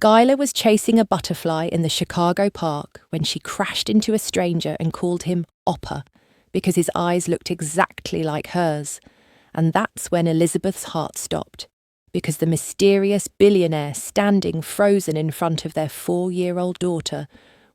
Skylar was chasing a butterfly in the Chicago park when she crashed into a stranger and called him Oppa because his eyes looked exactly like hers. And that's when Elizabeth's heart stopped, because the mysterious billionaire standing frozen in front of their 4-year-old daughter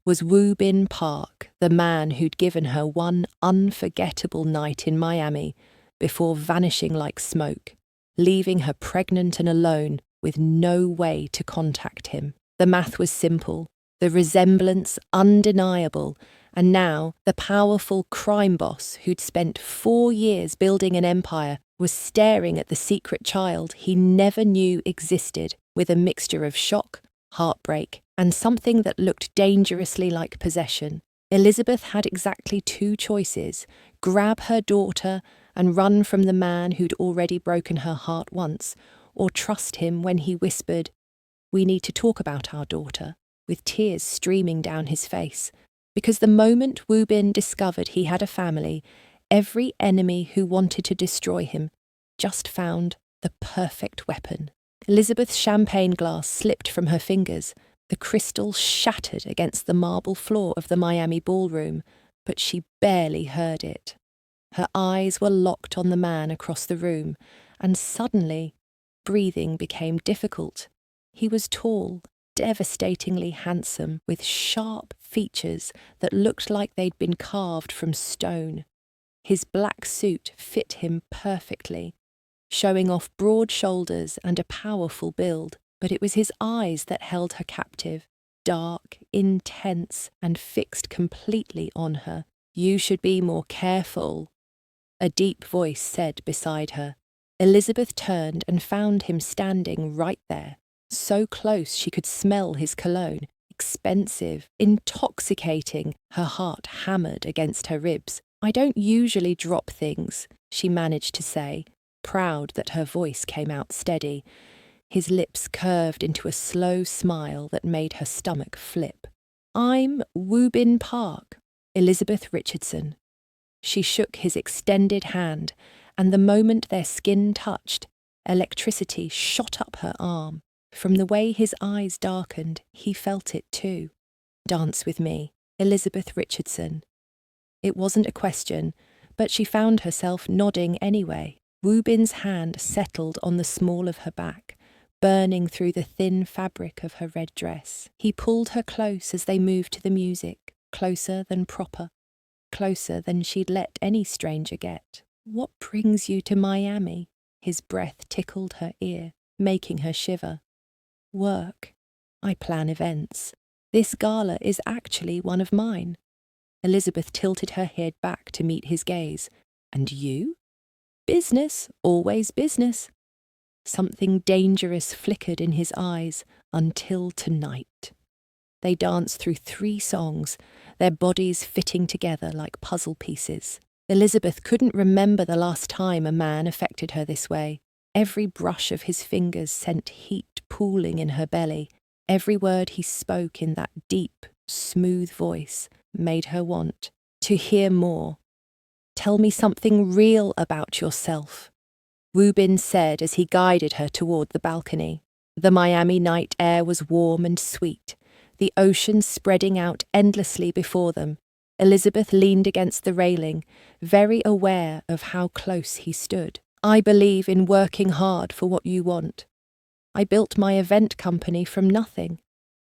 was Woo Bin Park, the man who'd given her one unforgettable night in Miami before vanishing like smoke, leaving her pregnant and alone with no way to contact him. The math was simple, the resemblance undeniable, and now the powerful crime boss who'd spent 4 years building an empire was staring at the secret child he never knew existed with a mixture of shock, heartbreak, and something that looked dangerously like possession. Elizabeth had exactly 2 choices: grab her daughter and run from the man who'd already broken her heart once, or trust him when he whispered, "We need to talk about our daughter," with tears streaming down his face. Because the moment Woo Bin discovered he had a family, every enemy who wanted to destroy him just found the perfect weapon. Elizabeth's champagne glass slipped from her fingers. The crystal shattered against the marble floor of the Miami ballroom, but she barely heard it. Her eyes were locked on the man across the room, and suddenly, breathing became difficult. He was tall, devastatingly handsome, with sharp features that looked like they'd been carved from stone. His black suit fit him perfectly, showing off broad shoulders and a powerful build, but it was his eyes that held her captive, dark, intense, and fixed completely on her. "You should be more careful," a deep voice said beside her. Elizabeth turned and found him standing right there, so close she could smell his cologne, expensive, intoxicating. Her heart hammered against her ribs. "I don't usually drop things," she managed to say, proud that her voice came out steady. His lips curved into a slow smile that made her stomach flip. "I'm Woo Bin Park, Elizabeth Richardson." She shook his extended hand, and the moment their skin touched, electricity shot up her arm. From the way his eyes darkened, he felt it too. "Dance with me, Elizabeth Richardson." It wasn't a question, but she found herself nodding anyway. Woo Bin's hand settled on the small of her back, burning through the thin fabric of her red dress. He pulled her close as they moved to the music, closer than proper, closer than she'd let any stranger get. "What brings you to Miami?" His breath tickled her ear, making her shiver. "Work. I plan events. This gala is actually one of mine." Elizabeth tilted her head back to meet his gaze. "And you?" "Business, always business." Something dangerous flickered in his eyes. "Until tonight." They danced through 3 songs, their bodies fitting together like puzzle pieces. Elizabeth couldn't remember the last time a man affected her this way. Every brush of his fingers sent heat pooling in her belly. Every word he spoke in that deep, smooth voice made her want to hear more. "Tell me something real about yourself," Woo Bin said as he guided her toward the balcony. The Miami night air was warm and sweet, the ocean spreading out endlessly before them. Elizabeth leaned against the railing, very aware of how close he stood. "I believe in working hard for what you want. I built my event company from nothing,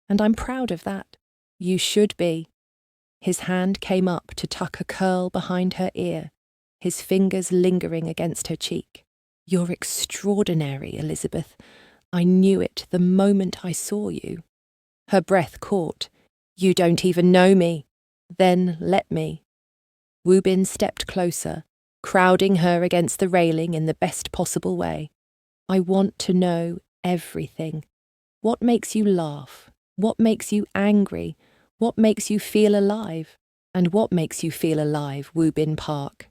and I'm proud of that." "You should be." His hand came up to tuck a curl behind her ear, his fingers lingering against her cheek. "You're extraordinary, Elizabeth. I knew it the moment I saw you." Her breath caught. "You don't even know me." "Then let me." Woo Bin stepped closer, crowding her against the railing in the best possible way. "I want to know everything. What makes you laugh? What makes you angry? What makes you feel alive? And what makes you feel alive, Woo Bin Park?"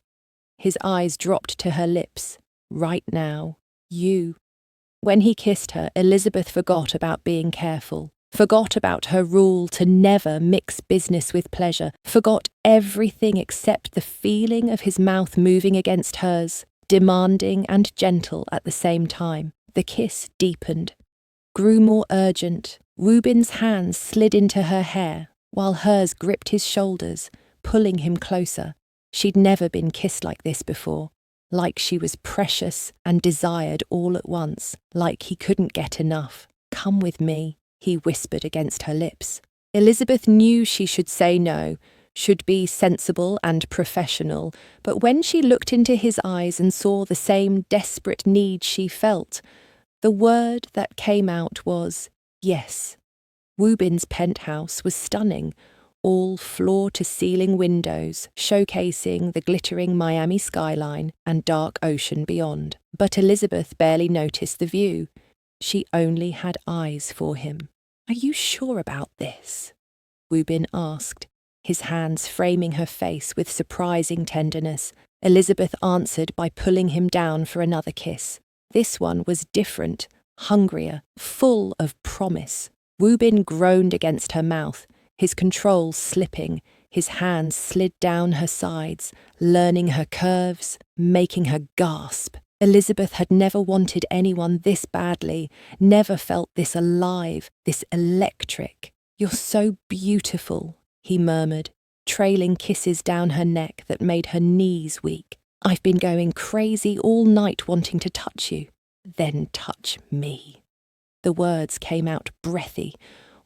His eyes dropped to her lips. "Right now, you." When he kissed her, Elizabeth forgot about being careful, forgot about her rule to never mix business with pleasure, forgot everything except the feeling of his mouth moving against hers, demanding and gentle at the same time. The kiss deepened, grew more urgent, Woo Bin's hands slid into her hair, while hers gripped his shoulders, pulling him closer. She'd never been kissed like this before, like she was precious and desired all at once, like he couldn't get enough. "Come with me," he whispered against her lips. Elizabeth knew she should say no, should be sensible and professional, but when she looked into his eyes and saw the same desperate need she felt, the word that came out was yes. Woo Bin's penthouse was stunning, all floor-to-ceiling windows showcasing the glittering Miami skyline and dark ocean beyond. But Elizabeth barely noticed the view. She only had eyes for him. "Are you sure about this?" Woo Bin asked, his hands framing her face with surprising tenderness. Elizabeth answered by pulling him down for another kiss. This one was different, hungrier, full of promise. Woo Bin groaned against her mouth, his control slipping. His hands slid down her sides, learning her curves, making her gasp. Elizabeth had never wanted anyone this badly, never felt this alive, this electric. "You're so beautiful," he murmured, trailing kisses down her neck that made her knees weak. "I've been going crazy all night wanting to touch you." "Then touch me." The words came out breathy,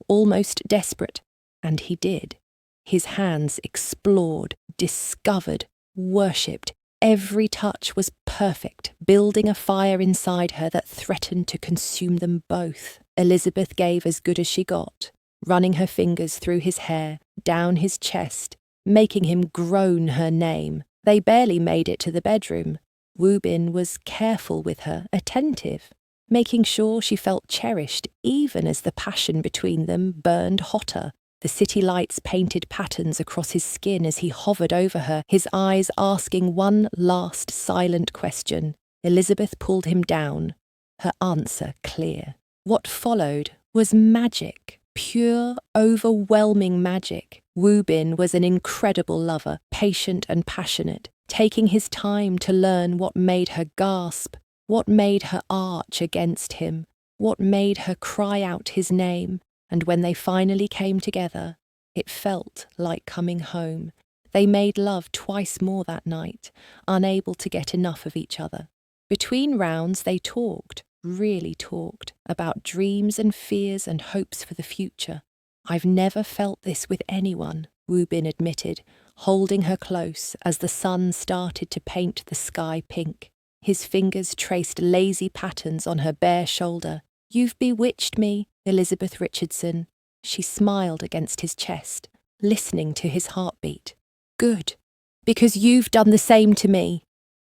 almost desperate, and he did. His hands explored, discovered, worshipped. Every touch was perfect, building a fire inside her that threatened to consume them both. Elizabeth gave as good as she got, running her fingers through his hair, down his chest, making him groan her name. They barely made it to the bedroom. Woo Bin was careful with her, attentive, making sure she felt cherished even as the passion between them burned hotter. The city lights painted patterns across his skin as he hovered over her, his eyes asking one last silent question. Elizabeth pulled him down, her answer clear. What followed was magic, pure, overwhelming magic. Woo Bin was an incredible lover, patient and passionate, taking his time to learn what made her gasp, what made her arch against him, what made her cry out his name. And when they finally came together, it felt like coming home. They made love twice more that night, unable to get enough of each other. Between rounds they talked, really talked, about dreams and fears and hopes for the future. "I've never felt this with anyone," Woo Bin admitted, holding her close as the sun started to paint the sky pink. His fingers traced lazy patterns on her bare shoulder. "You've bewitched me, Elizabeth Richardson." She smiled against his chest, listening to his heartbeat. "Good, because you've done the same to me.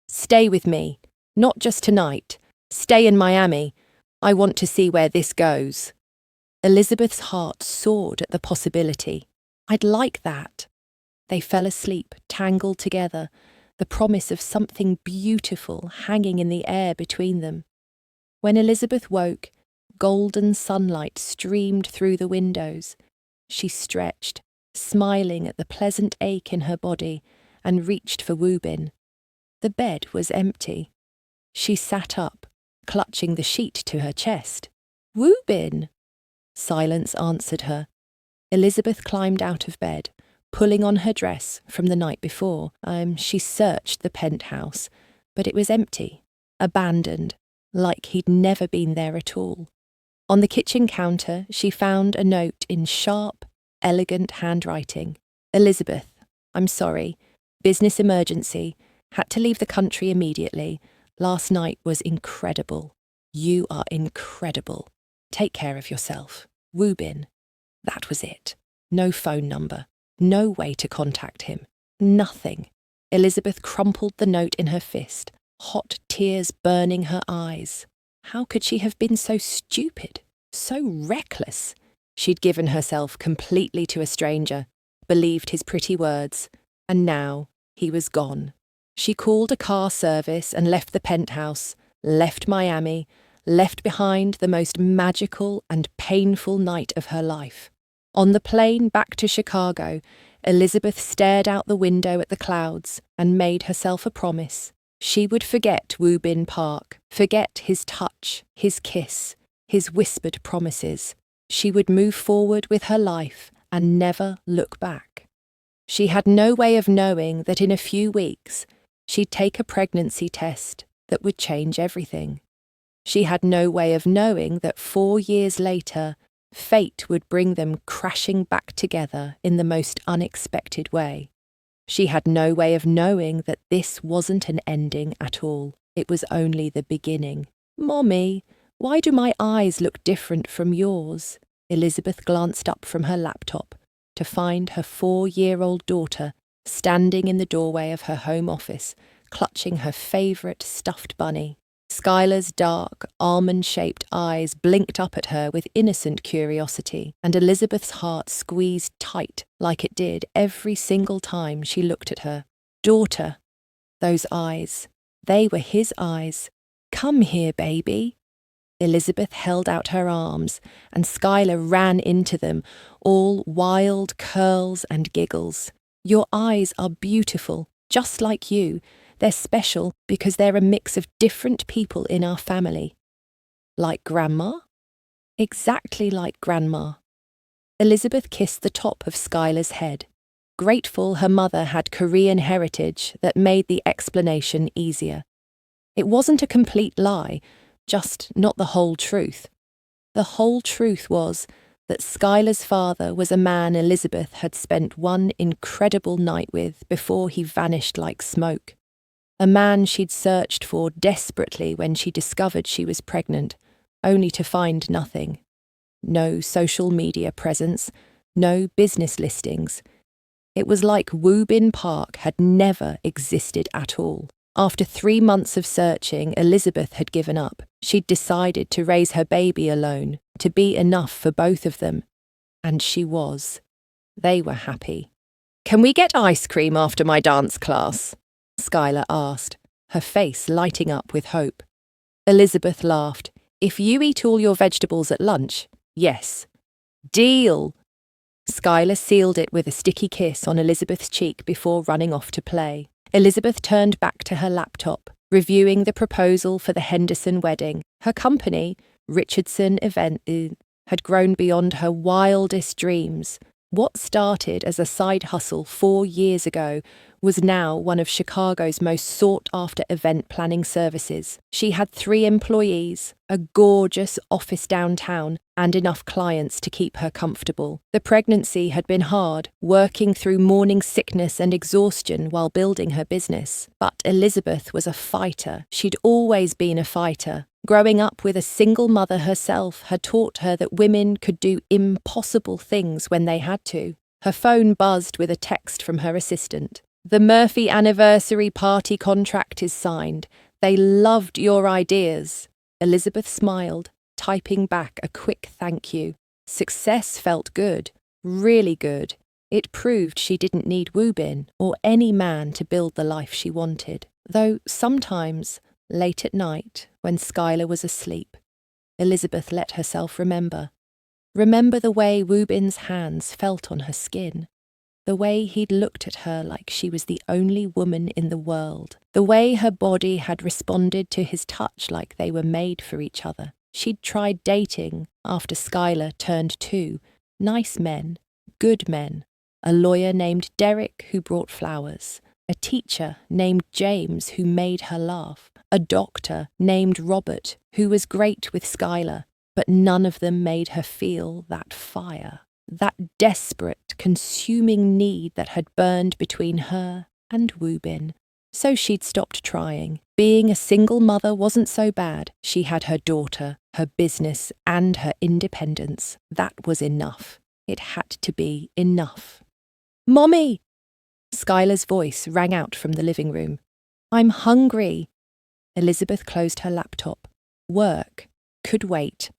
Stay with me, not just tonight. Stay in Miami. I want to see where this goes." Elizabeth's heart soared at the possibility. "I'd like that." They fell asleep, tangled together, the promise of something beautiful hanging in the air between them. When Elizabeth woke, golden sunlight streamed through the windows. She stretched, smiling at the pleasant ache in her body, and reached for Woo Bin. The bed was empty. She sat up, clutching the sheet to her chest. "Woo Bin!" Silence answered her. Elizabeth climbed out of bed, pulling on her dress from the night before. She searched the penthouse, but it was empty, abandoned, like he'd never been there at all. On the kitchen counter, she found a note in sharp, elegant handwriting. "Elizabeth, I'm sorry. Business emergency. Had to leave the country immediately. Last night was incredible. You are incredible. Take care of yourself. Woo Bin." That was it. No phone number. No way to contact him. Nothing. Elizabeth crumpled the note in her fist, hot tears burning her eyes. How could she have been so stupid, so reckless? She'd given herself completely to a stranger, believed his pretty words, and now he was gone. She called a car service and left the penthouse, left Miami, left behind the most magical and painful night of her life. On the plane back to Chicago, Elizabeth stared out the window at the clouds and made herself a promise. She would forget Woo Bin Park, forget his touch, his kiss, his whispered promises. She would move forward with her life and never look back. She had no way of knowing that in a few weeks she'd take a pregnancy test that would change everything. She had no way of knowing that 4 years later, fate would bring them crashing back together in the most unexpected way. She had no way of knowing that this wasn't an ending at all. It was only the beginning. "Mommy, why do my eyes look different from yours?" Elizabeth glanced up from her laptop to find her 4-year-old daughter standing in the doorway of her home office, clutching her favourite stuffed bunny. Skylar's dark, almond-shaped eyes blinked up at her with innocent curiosity, and Elizabeth's heart squeezed tight like it did every single time she looked at her. "Daughter." Those eyes. They were his eyes. "Come here, baby." Elizabeth held out her arms, and Skylar ran into them, all wild curls and giggles. "Your eyes are beautiful, just like you. They're special because they're a mix of different people in our family." "Like Grandma?" "Exactly like Grandma." Elizabeth kissed the top of Skylar's head, grateful her mother had Korean heritage that made the explanation easier. It wasn't a complete lie, just not the whole truth. The whole truth was that Skylar's father was a man Elizabeth had spent one incredible night with before he vanished like smoke. A man she'd searched for desperately when she discovered she was pregnant, only to find nothing. No social media presence, no business listings. It was like Woobin Park had never existed at all. After 3 months of searching, Elizabeth had given up. She'd decided to raise her baby alone, to be enough for both of them. And she was. They were happy. "Can we get ice cream after my dance class?" Skylar asked, her face lighting up with hope. Elizabeth laughed. "If you eat all your vegetables at lunch, yes." "Deal!" Skylar sealed it with a sticky kiss on Elizabeth's cheek before running off to play. Elizabeth turned back to her laptop, reviewing the proposal for the Henderson wedding. Her company, Richardson Event, had grown beyond her wildest dreams. What started as a side hustle 4 years ago was now one of Chicago's most sought-after event planning services. She had 3 employees, a gorgeous office downtown, and enough clients to keep her comfortable. The pregnancy had been hard, working through morning sickness and exhaustion while building her business. But Elizabeth was a fighter. She'd always been a fighter. Growing up with a single mother herself had taught her that women could do impossible things when they had to. Her phone buzzed with a text from her assistant. "The Murphy anniversary party contract is signed. They loved your ideas." Elizabeth smiled, typing back a quick thank you. Success felt good, really good. It proved she didn't need Woobin or any man to build the life she wanted. Though sometimes, late at night, when Skylar was asleep, Elizabeth let herself remember. Remember the way Woobin's hands felt on her skin. The way he'd looked at her like she was the only woman in the world. The way her body had responded to his touch like they were made for each other. She'd tried dating after Skylar turned 2. Nice men, good men. A lawyer named Derek who brought flowers. A teacher named James who made her laugh. A doctor named Robert who was great with Skylar. But none of them made her feel that fire. That desperate, consuming need that had burned between her and Woobin. So she'd stopped trying. Being a single mother wasn't so bad. She had her daughter, her business, and her independence. That was enough. It had to be enough. "Mommy!" Skylar's voice rang out from the living room. "I'm hungry." Elizabeth closed her laptop. Work could wait.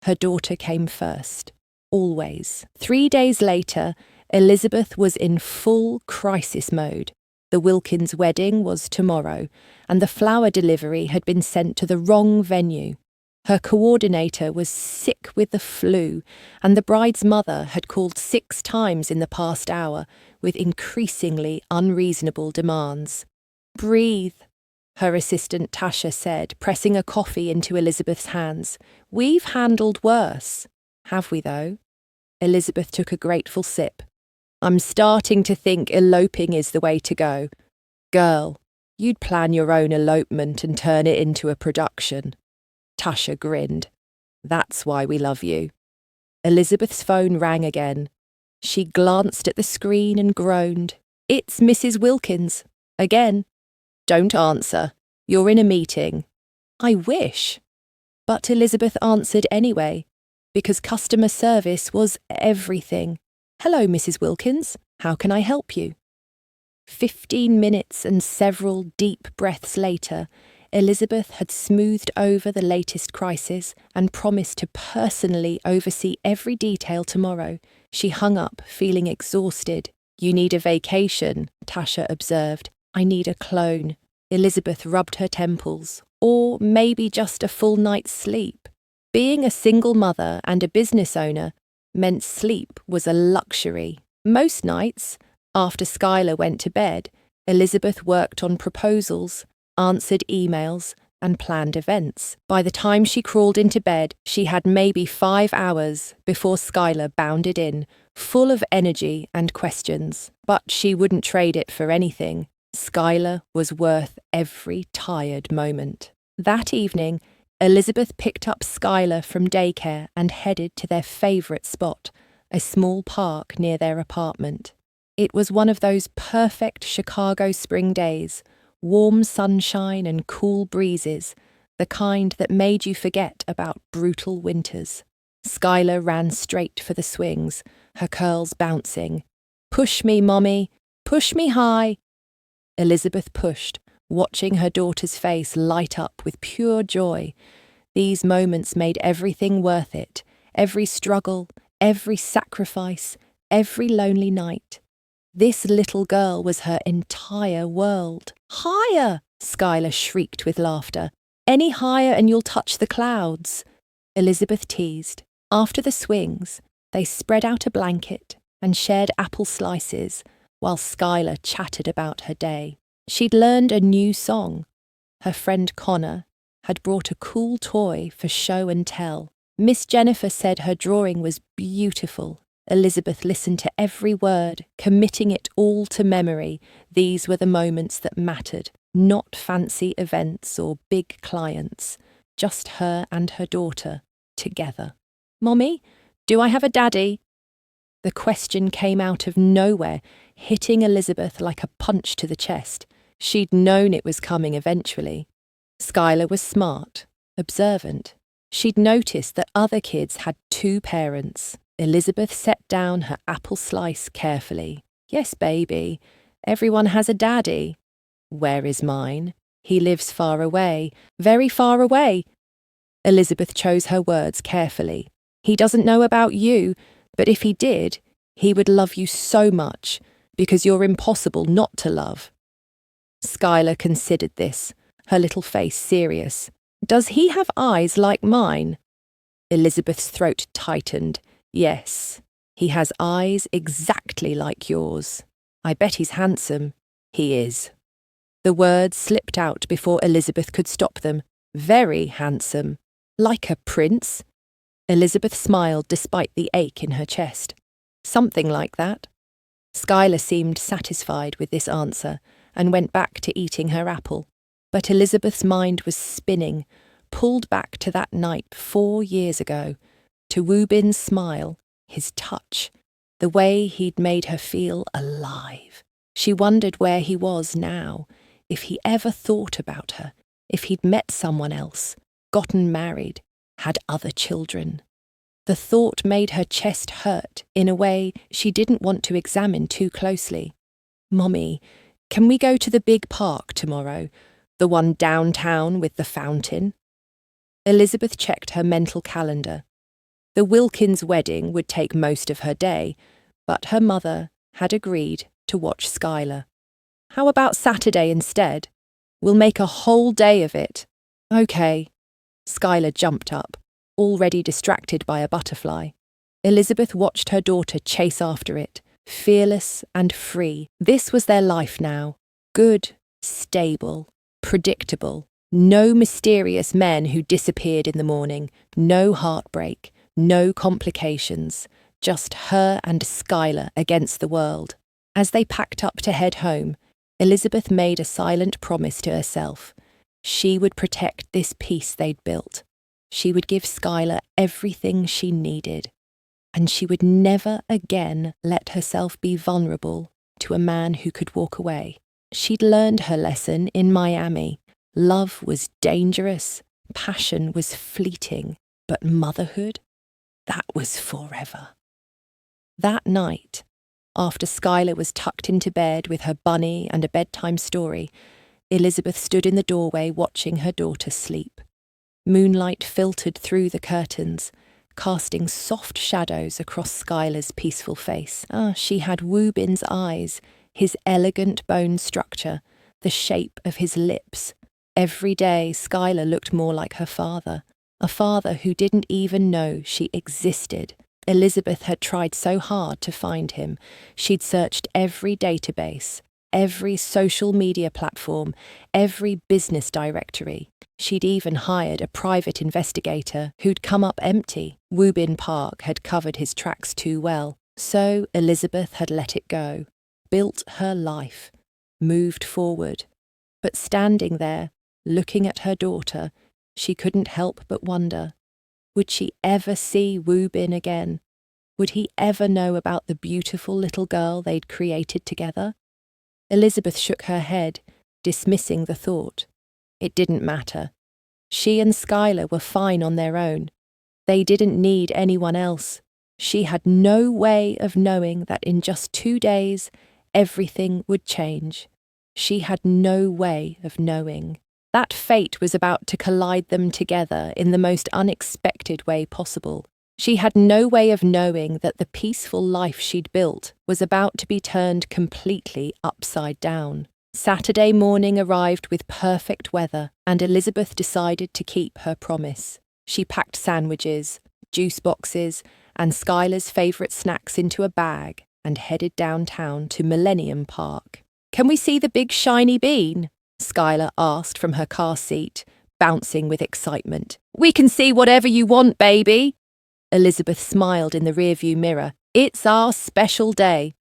Her daughter came first. Always. 3 days later, Elizabeth was in full crisis mode. The Wilkins wedding was tomorrow, and the flower delivery had been sent to the wrong venue. Her coordinator was sick with the flu, and the bride's mother had called 6 times in the past hour with increasingly unreasonable demands. "Breathe," her assistant Tasha said, pressing a coffee into Elizabeth's hands. "We've handled worse." Have we, though? Elizabeth took a grateful sip. I'm starting to think eloping is the way to go. Girl, you'd plan your own elopement and turn it into a production. Tasha grinned. That's why we love you. Elizabeth's phone rang again. She glanced at the screen and groaned. It's Mrs. Wilkins. Again. Don't answer. You're in a meeting. I wish. But Elizabeth answered anyway, because customer service was everything. Hello, Mrs. Wilkins. How can I help you? 15 minutes and several deep breaths later, Elizabeth had smoothed over the latest crisis and promised to personally oversee every detail tomorrow. She hung up, feeling exhausted. You need a vacation, Tasha observed. I need a clone. Elizabeth rubbed her temples. Or maybe just a full night's sleep. Being a single mother and a business owner meant sleep was a luxury. Most nights, after Skylar went to bed, Elizabeth worked on proposals, answered emails, and planned events. By the time she crawled into bed, she had maybe 5 hours before Skylar bounded in, full of energy and questions. But she wouldn't trade it for anything. Skylar was worth every tired moment. That evening, Elizabeth picked up Skylar from daycare and headed to their favourite spot, a small park near their apartment. It was one of those perfect Chicago spring days, warm sunshine and cool breezes, the kind that made you forget about brutal winters. Skylar ran straight for the swings, her curls bouncing. Push me, Mommy! Push me high! Elizabeth pushed, watching her daughter's face light up with pure joy. These moments made everything worth it, every struggle, every sacrifice, every lonely night. This little girl was her entire world. Higher! Skylar shrieked with laughter. Any higher and you'll touch the clouds. Elizabeth teased. After the swings, they spread out a blanket and shared apple slices while Skylar chattered about her day. She'd learned a new song. Her friend Connor had brought a cool toy for show and tell. Miss Jennifer said her drawing was beautiful. Elizabeth listened to every word, committing it all to memory. These were the moments that mattered, not fancy events or big clients, just her and her daughter, together. Mommy, do I have a daddy? The question came out of nowhere, hitting Elizabeth like a punch to the chest. She'd known it was coming eventually. Skylar was smart, observant. She'd noticed that other kids had 2 parents. Elizabeth set down her apple slice carefully. Yes, baby, everyone has a daddy. Where is mine? He lives far away, very far away. Elizabeth chose her words carefully. He doesn't know about you, but if he did, he would love you so much, because you're impossible not to love. Skylar considered this, her little face serious. Does he have eyes like mine? Elizabeth's throat tightened. Yes, he has eyes exactly like yours. I bet he's handsome. He is. The words slipped out before Elizabeth could stop them. Very handsome. Like a prince? Elizabeth smiled despite the ache in her chest. Something like that. Skylar seemed satisfied with this answer and went back to eating her apple. But Elizabeth's mind was spinning, pulled back to that night 4 years ago, to Woo Bin's smile, his touch, the way he'd made her feel alive. She wondered where he was now, if he ever thought about her, if he'd met someone else, gotten married, had other children. The thought made her chest hurt in a way she didn't want to examine too closely. Mommy, can we go to the big park tomorrow? The one downtown with the fountain? Elizabeth checked her mental calendar. The Wilkins wedding would take most of her day, but her mother had agreed to watch Skylar. How about Saturday instead? We'll make a whole day of it. Okay. Skylar jumped up, already distracted by a butterfly. Elizabeth watched her daughter chase after it, fearless and free. This was their life now. Good, stable, predictable. No mysterious men who disappeared in the morning. No heartbreak. No complications, just her and Skylar against the world. As they packed up to head home, Elizabeth made a silent promise to herself. She would protect this peace they'd built. She would give Skylar everything she needed. And she would never again let herself be vulnerable to a man who could walk away. She'd learned her lesson in Miami. Love was dangerous, passion was fleeting, but motherhood? That was forever. That night, after Skylar was tucked into bed with her bunny and a bedtime story, Elizabeth stood in the doorway watching her daughter sleep. Moonlight filtered through the curtains, casting soft shadows across Skylar's peaceful face. She had Woobin's eyes, his elegant bone structure, the shape of his lips. Every day, Skylar looked more like her father, a father who didn't even know she existed. Elizabeth had tried so hard to find him. She'd searched every database, every social media platform, every business directory. She'd even hired a private investigator who'd come up empty. Woobin Park had covered his tracks too well. So Elizabeth had let it go, built her life, moved forward. But standing there, looking at her daughter, she couldn't help but wonder, would she ever see Woobin again? Would he ever know about the beautiful little girl they'd created together? Elizabeth shook her head, dismissing the thought. It didn't matter. She and Skylar were fine on their own. They didn't need anyone else. She had no way of knowing that in just 2 days, everything would change. She had no way of knowing. That fate was about to collide them together in the most unexpected way possible. She had no way of knowing that the peaceful life she'd built was about to be turned completely upside down. Saturday morning arrived with perfect weather, and Elizabeth decided to keep her promise. She packed sandwiches, juice boxes, and Skylar's favourite snacks into a bag and headed downtown to Millennium Park. "Can we see the big shiny bean?" Skylar asked from her car seat, bouncing with excitement. "We can see whatever you want, baby." Elizabeth smiled in the rearview mirror. "It's our special day."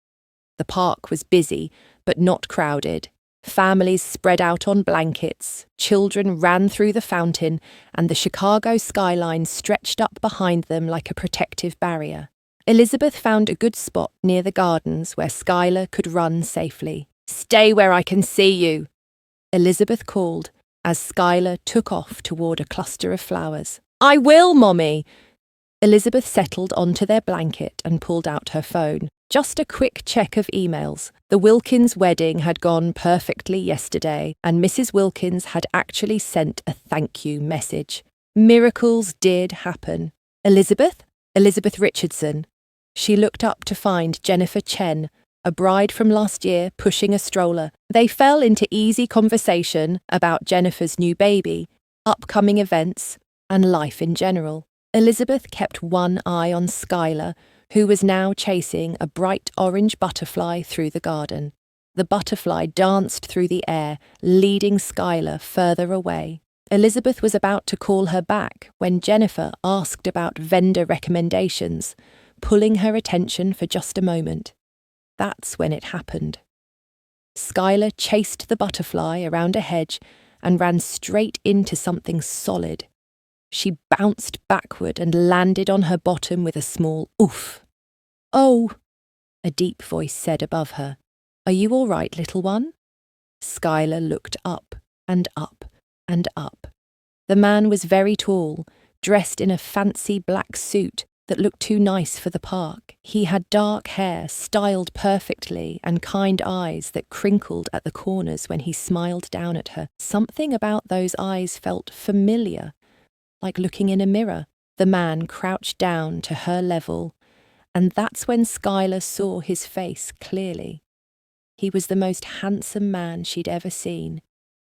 The park was busy, but not crowded. Families spread out on blankets, children ran through the fountain, and the Chicago skyline stretched up behind them like a protective barrier. Elizabeth found a good spot near the gardens where Skylar could run safely. "Stay where I can see you," Elizabeth called as Skylar took off toward a cluster of flowers. "I will, Mommy." Elizabeth settled onto their blanket and pulled out her phone. Just a quick check of emails. The Wilkins wedding had gone perfectly yesterday, and Mrs. Wilkins had actually sent a thank you message. Miracles did happen. Elizabeth Richardson. She looked up to find Jennifer Chen, a bride from last year, pushing a stroller. They fell into easy conversation about Jennifer's new baby, upcoming events, and life in general. Elizabeth kept one eye on Skylar, who was now chasing a bright orange butterfly through the garden. The butterfly danced through the air, leading Skylar further away. Elizabeth was about to call her back when Jennifer asked about vendor recommendations, pulling her attention for just a moment. That's when it happened. Skylar chased the butterfly around a hedge and ran straight into something solid. She bounced backward and landed on her bottom with a small oof. "Oh," a deep voice said above her. "Are you all right, little one?" Skylar looked up and up and up. The man was very tall, dressed in a fancy black suit that looked too nice for the park. He had dark hair, styled perfectly, and kind eyes that crinkled at the corners when he smiled down at her. Something about those eyes felt familiar, like looking in a mirror. The man crouched down to her level, and that's when Skylar saw his face clearly. He was the most handsome man she'd ever seen,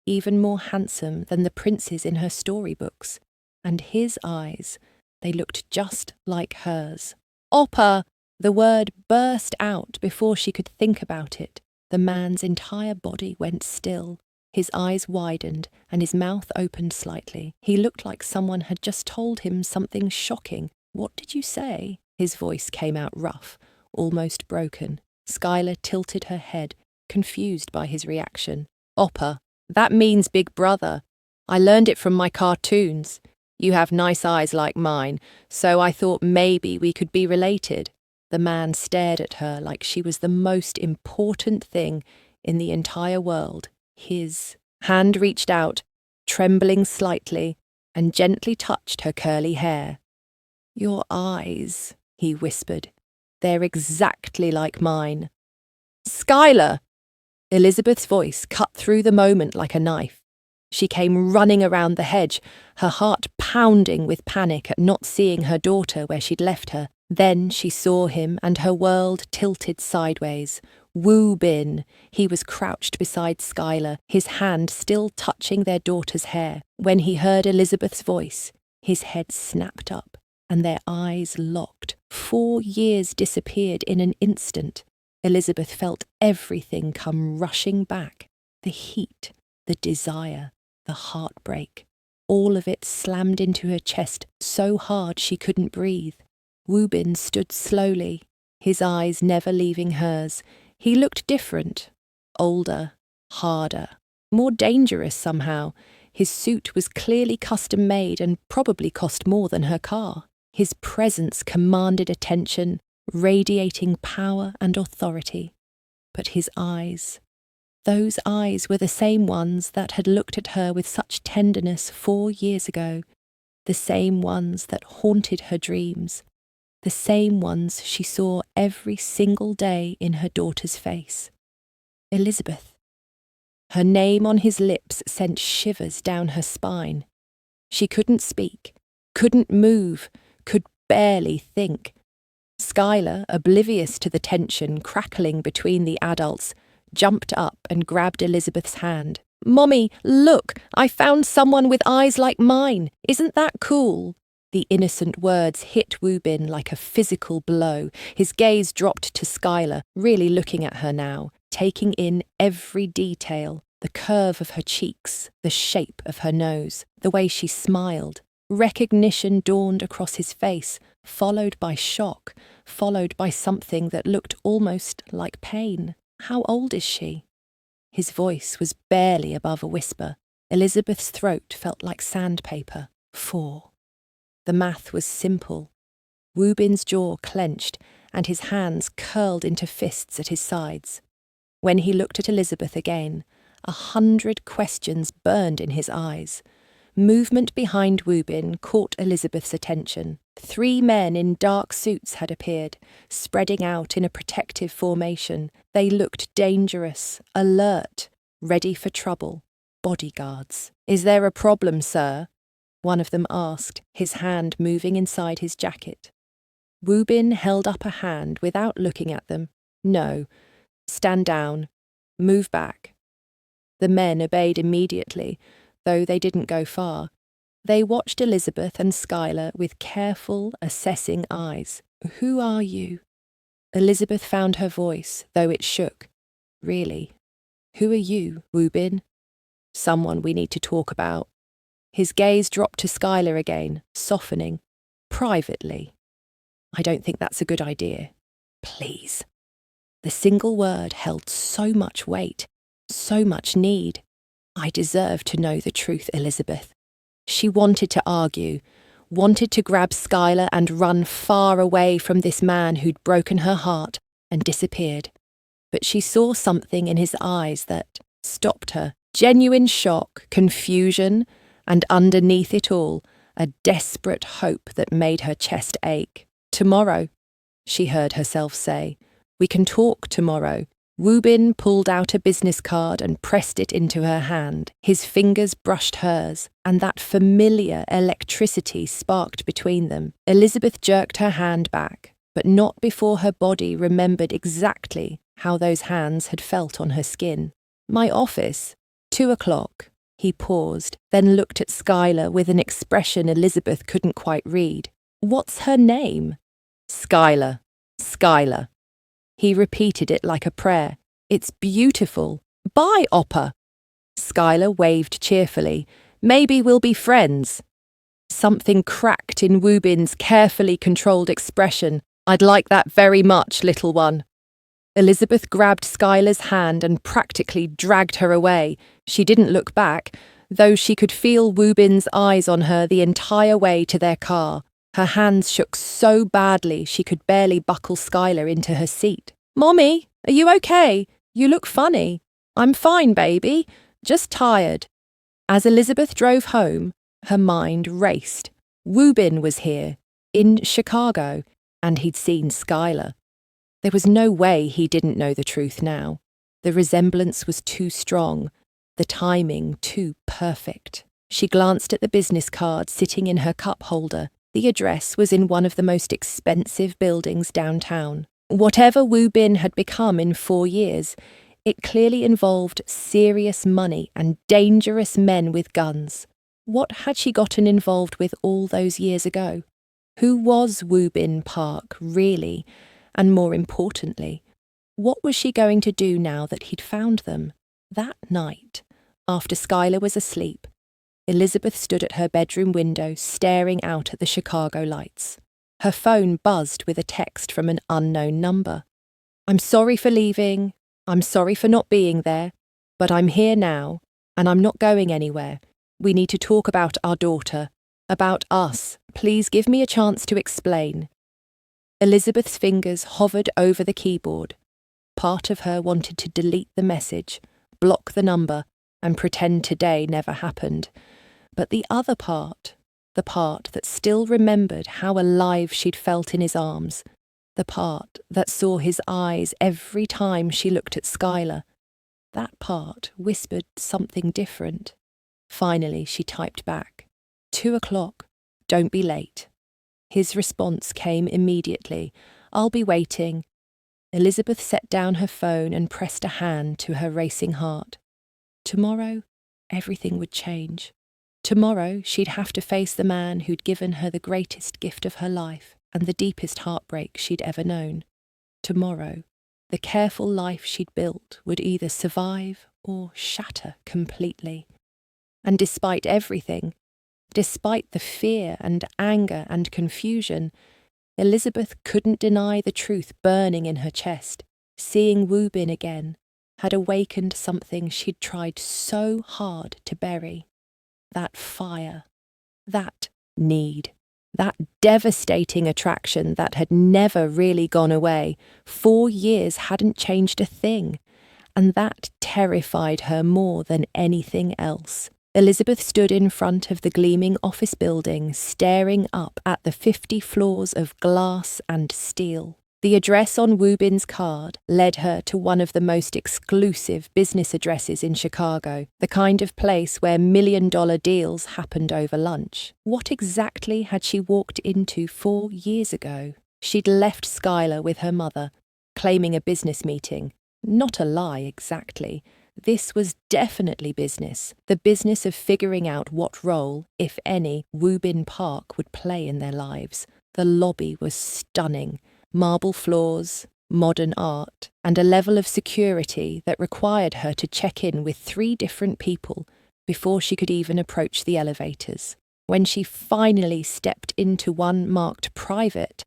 even more handsome than the princes in her storybooks. And his eyes, they looked just like hers. "Oppa!" The word burst out before she could think about it. The man's entire body went still. His eyes widened and his mouth opened slightly. He looked like someone had just told him something shocking. What did you say? His voice came out rough, almost broken. Skylar tilted her head, confused by his reaction. Oppa, that means big brother. I learned it from my cartoons. You have nice eyes like mine, so I thought maybe we could be related. The man stared at her like she was the most important thing in the entire world. His hand reached out, trembling slightly, and gently touched her curly hair. Your eyes, he whispered. They're exactly like mine. Skylar! Elizabeth's voice cut through the moment like a knife. She came running around the hedge, her heart pounding with panic at not seeing her daughter where she'd left her. Then she saw him and her world tilted sideways. Woo Bin. He was crouched beside Skylar, his hand still touching their daughter's hair. When he heard Elizabeth's voice, his head snapped up and their eyes locked. 4 years disappeared in an instant. Elizabeth felt everything come rushing back. The heat, the desire, the heartbreak. All of it slammed into her chest so hard she couldn't breathe. Woo Bin stood slowly, his eyes never leaving hers. He looked different, older, harder, more dangerous somehow. His suit was clearly custom-made and probably cost more than her car. His presence commanded attention, radiating power and authority. But his eyes, those eyes were the same ones that had looked at her with such tenderness 4 years ago, the same ones that haunted her dreams, the same ones she saw every single day in her daughter's face. Elizabeth. Her name on his lips sent shivers down her spine. She couldn't speak, couldn't move, could barely think. Skylar, oblivious to the tension crackling between the adults, jumped up and grabbed Elizabeth's hand. Mommy, look, I found someone with eyes like mine. Isn't that cool? The innocent words hit Woo Bin like a physical blow. His gaze dropped to Skylar, really looking at her now, taking in every detail, the curve of her cheeks, the shape of her nose, the way she smiled. Recognition dawned across his face, followed by shock, followed by something that looked almost like pain. How old is she? His voice was barely above a whisper. Elizabeth's throat felt like sandpaper. 4. The math was simple. Woo Bin's jaw clenched, and his hands curled into fists at his sides. When he looked at Elizabeth again, 100 questions burned in his eyes. Movement behind Woo Bin caught Elizabeth's attention. 3 men in dark suits had appeared, spreading out in a protective formation. They looked dangerous, alert, ready for trouble. Bodyguards. Is there a problem, sir? One of them asked, his hand moving inside his jacket. Woo Bin held up a hand without looking at them. No. Stand down. Move back. The men obeyed immediately, though they didn't go far. They watched Elizabeth and Skylar with careful, assessing eyes. Who are you? Elizabeth found her voice, though it shook. Really? Who are you, Woo Bin? Someone we need to talk about. His gaze dropped to Skylar again, softening. Privately. I don't think that's a good idea. Please. The single word held so much weight, so much need. I deserve to know the truth, Elizabeth. She wanted to argue, wanted to grab Skylar and run far away from this man who'd broken her heart and disappeared. But she saw something in his eyes that stopped her. Genuine shock, confusion, and underneath it all, a desperate hope that made her chest ache. Tomorrow, she heard herself say. We can talk tomorrow. Woo Bin pulled out a business card and pressed it into her hand. His fingers brushed hers, and that familiar electricity sparked between them. Elizabeth jerked her hand back, but not before her body remembered exactly how those hands had felt on her skin. My office, 2 o'clock. He paused, then looked at Skylar with an expression Elizabeth couldn't quite read. What's her name? Skylar. Skylar. He repeated it like a prayer. It's beautiful. Bye, Oppa. Skylar waved cheerfully. Maybe we'll be friends. Something cracked in Woo Bin's carefully controlled expression. "I'd like that very much, little one." Elizabeth grabbed Skylar's hand and practically dragged her away. She didn't look back, though she could feel Woo Bin's eyes on her the entire way to their car. Her hands shook so badly she could barely buckle Skylar into her seat. "Mommy, are you okay? You look funny." "I'm fine, baby. Just tired." As Elizabeth drove home, her mind raced. Woo Bin was here, in Chicago, and he'd seen Skylar. There was no way he didn't know the truth now. The resemblance was too strong, the timing too perfect. She glanced at the business card sitting in her cup holder. The address was in one of the most expensive buildings downtown. Whatever Woo Bin had become in 4 years, it clearly involved serious money and dangerous men with guns. What had she gotten involved with all those years ago? Who was Woo Bin Park, really? And more importantly, what was she going to do now that he'd found them? That night, after Skylar was asleep, Elizabeth stood at her bedroom window staring out at the Chicago lights. Her phone buzzed with a text from an unknown number. "I'm sorry for leaving. I'm sorry for not being there. But I'm here now, and I'm not going anywhere. We need to talk about our daughter. About us. Please give me a chance to explain." Elizabeth's fingers hovered over the keyboard. Part of her wanted to delete the message, block the number, and pretend today never happened. But the other part, the part that still remembered how alive she'd felt in his arms, the part that saw his eyes every time she looked at Skylar, that part whispered something different. Finally, she typed back, 2 o'clock, don't be late. His response came immediately, "I'll be waiting." Elizabeth set down her phone and pressed a hand to her racing heart. Tomorrow, everything would change. Tomorrow, she'd have to face the man who'd given her the greatest gift of her life and the deepest heartbreak she'd ever known. Tomorrow, the careful life she'd built would either survive or shatter completely. And despite everything, despite the fear and anger and confusion, Elizabeth couldn't deny the truth burning in her chest. Seeing Woo Bin again had awakened something she'd tried so hard to bury. That fire, that need, that devastating attraction that had never really gone away. 4 years hadn't changed a thing, and that terrified her more than anything else. Elizabeth stood in front of the gleaming office building, staring up at the 50 floors of glass and steel. The address on Woo Bin's card led her to one of the most exclusive business addresses in Chicago, the kind of place where million-dollar deals happened over lunch. What exactly had she walked into 4 years ago? She'd left Skylar with her mother, claiming a business meeting. Not a lie, exactly. This was definitely business, the business of figuring out what role, if any, Woo Bin Park would play in their lives. The lobby was stunning. Marble floors, modern art, and a level of security that required her to check in with 3 different people before she could even approach the elevators. When she finally stepped into one marked private,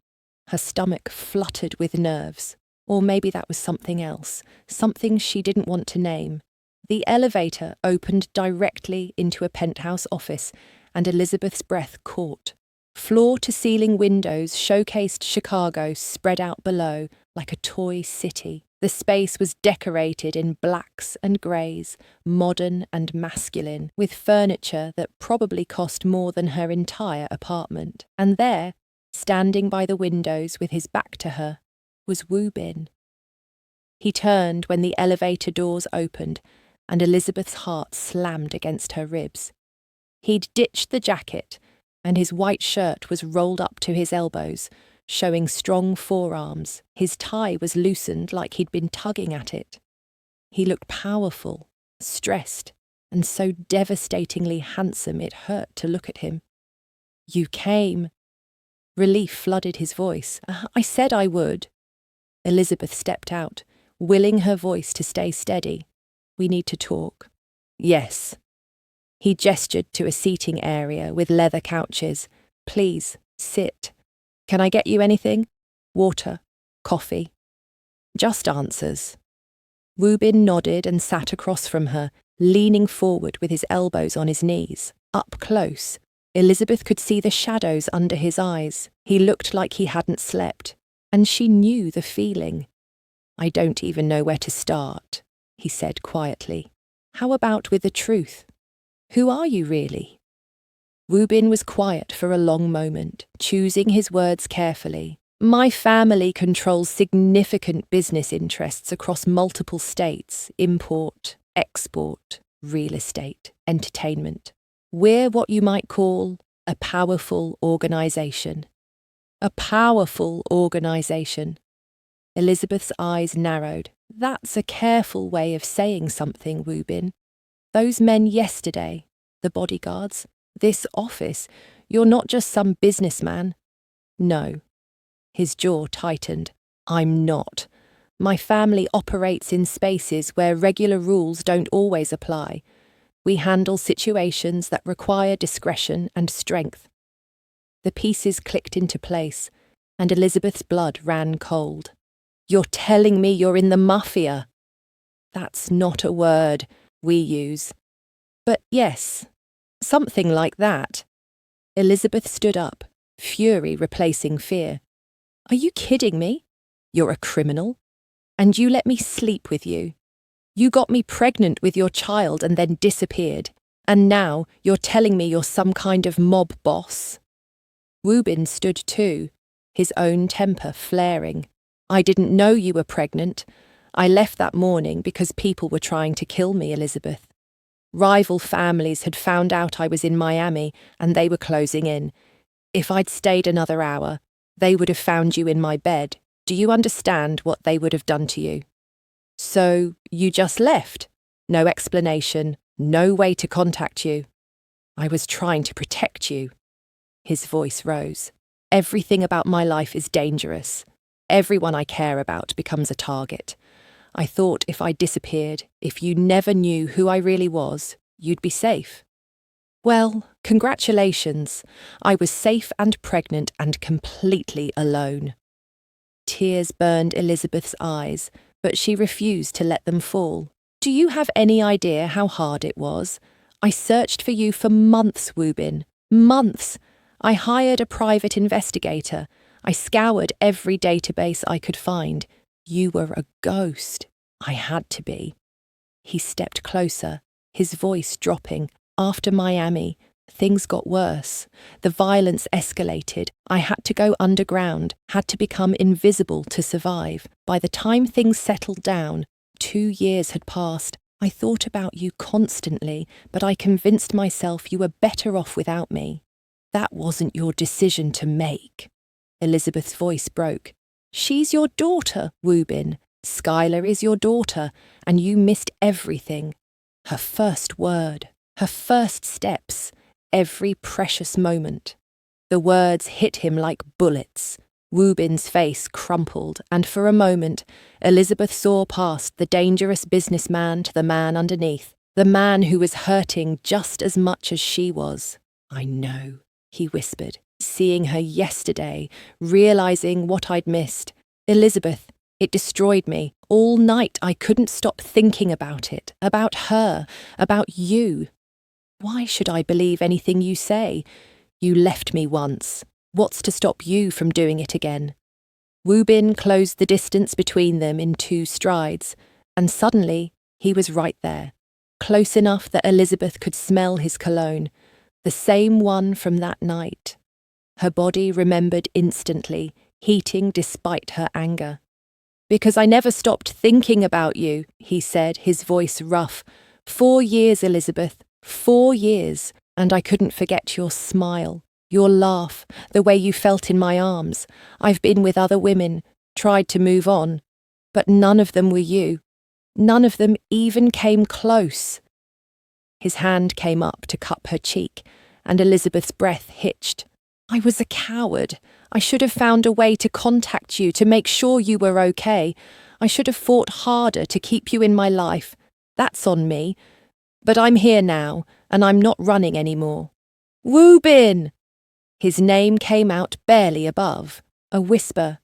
her stomach fluttered with nerves. Or maybe that was something else, something she didn't want to name. The elevator opened directly into a penthouse office, and Elizabeth's breath caught. Floor-to-ceiling windows showcased Chicago spread out below like a toy city. The space was decorated in blacks and greys, modern and masculine, with furniture that probably cost more than her entire apartment. And there, standing by the windows with his back to her, was Woo Bin. He turned when the elevator doors opened, and Elizabeth's heart slammed against her ribs. He'd ditched the jacket, and his white shirt was rolled up to his elbows, showing strong forearms. His tie was loosened like he'd been tugging at it. He looked powerful, stressed, and so devastatingly handsome it hurt to look at him. "You came." Relief flooded his voice. "I said I would." Elizabeth stepped out, willing her voice to stay steady. "We need to talk." "Yes." He gestured to a seating area with leather couches. Please, sit. Can I get you anything? Water, coffee. Just answers. Woo-bin nodded and sat across from her, leaning forward with his elbows on his knees. Up close, Elizabeth could see the shadows under his eyes. He looked like he hadn't slept, and she knew the feeling. I don't even know where to start, he said quietly. How about with the truth? Who are you really? Woo-bin was quiet for a long moment, choosing his words carefully. My family controls significant business interests across multiple states: import, export, real estate, entertainment. We're what you might call a powerful organisation. A powerful organisation. Elizabeth's eyes narrowed. That's a careful way of saying something, Woo-bin. Those men yesterday, the bodyguards, this office, you're not just some businessman. No. His jaw tightened. I'm not. My family operates in spaces where regular rules don't always apply. We handle situations that require discretion and strength. The pieces clicked into place, and Elizabeth's blood ran cold. You're telling me you're in the Mafia? That's not a word we use. But yes, something like that. Elizabeth stood up, fury replacing fear. Are you kidding me? You're a criminal? And you let me sleep with you. You got me pregnant with your child and then disappeared. And now you're telling me you're some kind of mob boss? Woo-bin stood too, his own temper flaring. I didn't know you were pregnant. I left that morning because people were trying to kill me, Elizabeth. Rival families had found out I was in Miami and they were closing in. If I'd stayed another hour, they would have found you in my bed. Do you understand what they would have done to you? So you just left? No explanation, no way to contact you. I was trying to protect you. His voice rose. Everything about my life is dangerous. Everyone I care about becomes a target. I thought if I disappeared, if you never knew who I really was, you'd be safe. Well, congratulations. I was safe and pregnant and completely alone. Tears burned Elizabeth's eyes, but she refused to let them fall. Do you have any idea how hard it was? I searched for you for months, Woo-bin. Months. I hired a private investigator. I scoured every database I could find. You were a ghost. I had to be. He stepped closer, his voice dropping. After Miami, things got worse. The violence escalated. I had to go underground, had to become invisible to survive. By the time things settled down, 2 years had passed. I thought about you constantly, but I convinced myself you were better off without me. That wasn't your decision to make. Elizabeth's voice broke. She's your daughter, Woo-bin. Skylar is your daughter, and you missed everything. Her first word, her first steps, every precious moment. The words hit him like bullets. Woo-bin's face crumpled, and for a moment, Elizabeth saw past the dangerous businessman to the man underneath, the man who was hurting just as much as she was. I know, he whispered, seeing her yesterday, realizing what I'd missed. Elizabeth, it destroyed me. All night I couldn't stop thinking about it, about her, about you. Why should I believe anything you say? You left me once. What's to stop you from doing it again? Woo-bin closed the distance between them in 2 strides, and suddenly he was right there, close enough that Elizabeth could smell his cologne, the same one from that night. Her body remembered instantly, heating despite her anger. Because I never stopped thinking about you, he said, his voice rough. 4 years, Elizabeth, 4 years, and I couldn't forget your smile, your laugh, the way you felt in my arms. I've been with other women, tried to move on, but none of them were you. None of them even came close. His hand came up to cup her cheek, and Elizabeth's breath hitched. I was a coward. I should have found a way to contact you, to make sure you were okay. I should have fought harder to keep you in my life. That's on me. But I'm here now, and I'm not running anymore. Woo Bin! His name came out barely above, a whisper.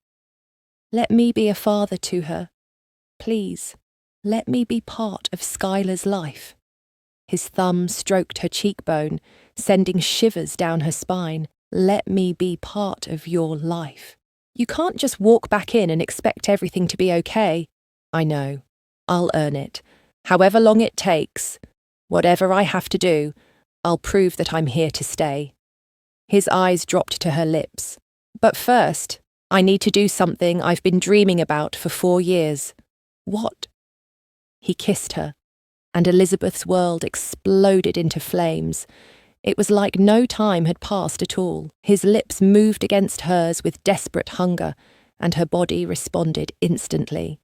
Let me be a father to her. Please, let me be part of Skylar's life. His thumb stroked her cheekbone, sending shivers down her spine. Let me be part of your life. You can't just walk back in and expect everything to be okay. I know. I'll earn it. However long it takes. Whatever I have to do, I'll prove that I'm here to stay. His eyes dropped to her lips. But first, I need to do something I've been dreaming about for 4 years. What? He kissed her, and Elizabeth's world exploded into flames. It was like no time had passed at all. His lips moved against hers with desperate hunger, and her body responded instantly.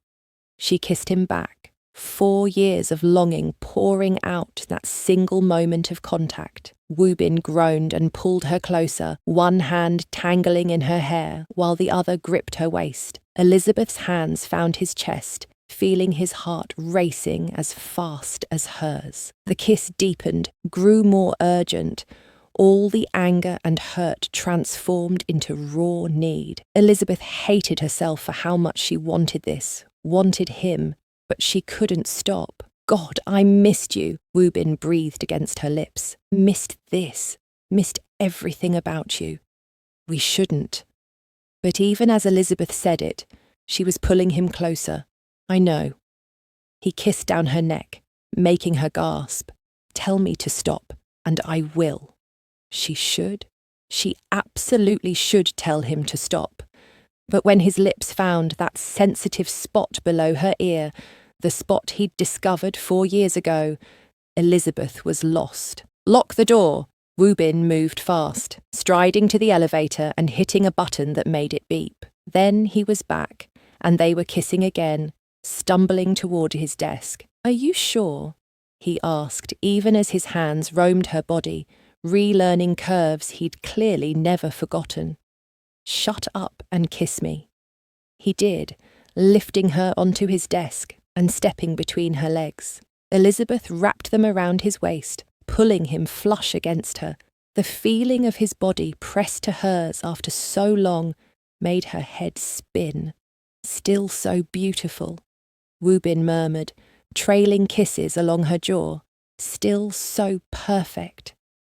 She kissed him back, 4 years of longing pouring out that single moment of contact. Woo Bin groaned and pulled her closer, one hand tangling in her hair while the other gripped her waist. Elizabeth's hands found his chest, feeling his heart racing as fast as hers. The kiss deepened, grew more urgent. All the anger and hurt transformed into raw need. Elizabeth hated herself for how much she wanted this, wanted him, but she couldn't stop. God, I missed you, Woo Bin breathed against her lips. Missed this, missed everything about you. We shouldn't. But even as Elizabeth said it, she was pulling him closer. I know. He kissed down her neck, making her gasp. Tell me to stop, and I will. She should. She absolutely should tell him to stop. But when his lips found that sensitive spot below her ear, the spot he'd discovered 4 years ago, Elizabeth was lost. Lock the door. Woo Bin moved fast, striding to the elevator and hitting a button that made it beep. Then he was back, and they were kissing again, stumbling toward his desk. Are you sure? He asked, even as his hands roamed her body, relearning curves he'd clearly never forgotten. Shut up and kiss me. He did, lifting her onto his desk and stepping between her legs. Elizabeth wrapped them around his waist, pulling him flush against her. The feeling of his body pressed to hers after so long made her head spin. Still so beautiful, Woo Bin murmured, trailing kisses along her jaw. Still so perfect.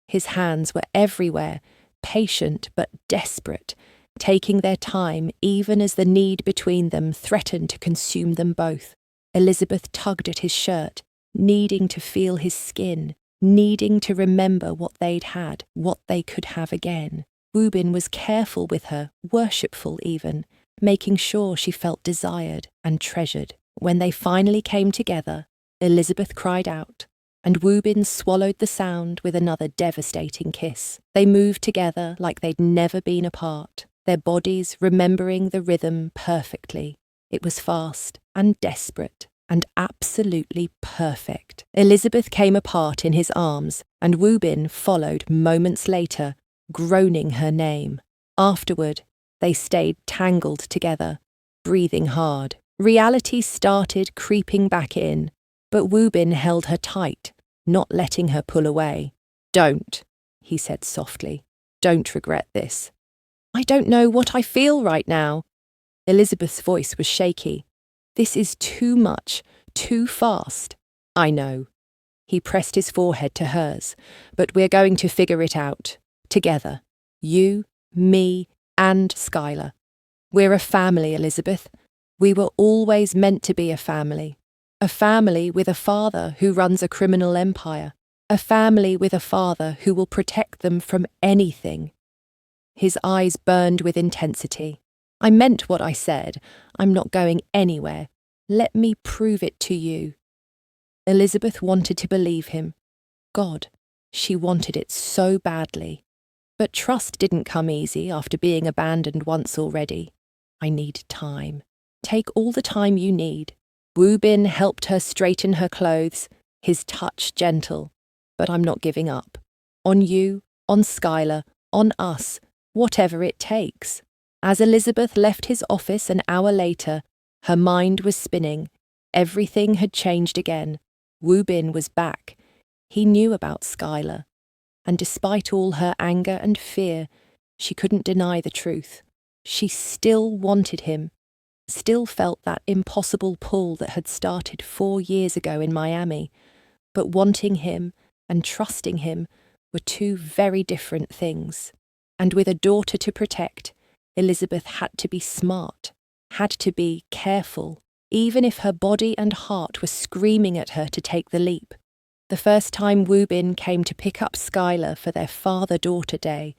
His hands were everywhere, patient but desperate, taking their time even as the need between them threatened to consume them both. Elizabeth tugged at his shirt, needing to feel his skin, needing to remember what they'd had, what they could have again. Woo Bin was careful with her, worshipful even, making sure she felt desired and treasured. When they finally came together, Elizabeth cried out, and Woo Bin swallowed the sound with another devastating kiss. They moved together like they'd never been apart, their bodies remembering the rhythm perfectly. It was fast and desperate and absolutely perfect. Elizabeth came apart in his arms, and Woo Bin followed moments later, groaning her name. Afterward, they stayed tangled together, breathing hard. Reality started creeping back in, but Woo Bin held her tight, not letting her pull away. Don't, he said softly. Don't regret this. I don't know what I feel right now. Elizabeth's voice was shaky. This is too much, too fast. I know. He pressed his forehead to hers, but we're going to figure it out. Together. You, me, and Skylar. We're a family, Elizabeth. We were always meant to be a family. A family with a father who runs a criminal empire. A family with a father who will protect them from anything. His eyes burned with intensity. I meant what I said. I'm not going anywhere. Let me prove it to you. Elizabeth wanted to believe him. God, she wanted it so badly. But trust didn't come easy after being abandoned once already. I need time. Take all the time you need. Woo Bin helped her straighten her clothes, his touch gentle. But I'm not giving up. On you, on Skylar, on us, whatever it takes. As Elizabeth left his office an hour later, her mind was spinning. Everything had changed again. Woo Bin was back. He knew about Skylar, and despite all her anger and fear, she couldn't deny the truth. She still wanted him, still felt that impossible pull that had started 4 years ago in Miami, but wanting him and trusting him were two very different things. And with a daughter to protect, Elizabeth had to be smart, had to be careful, even if her body and heart were screaming at her to take the leap. The first time Woobin came to pick up Skylar for their father-daughter day,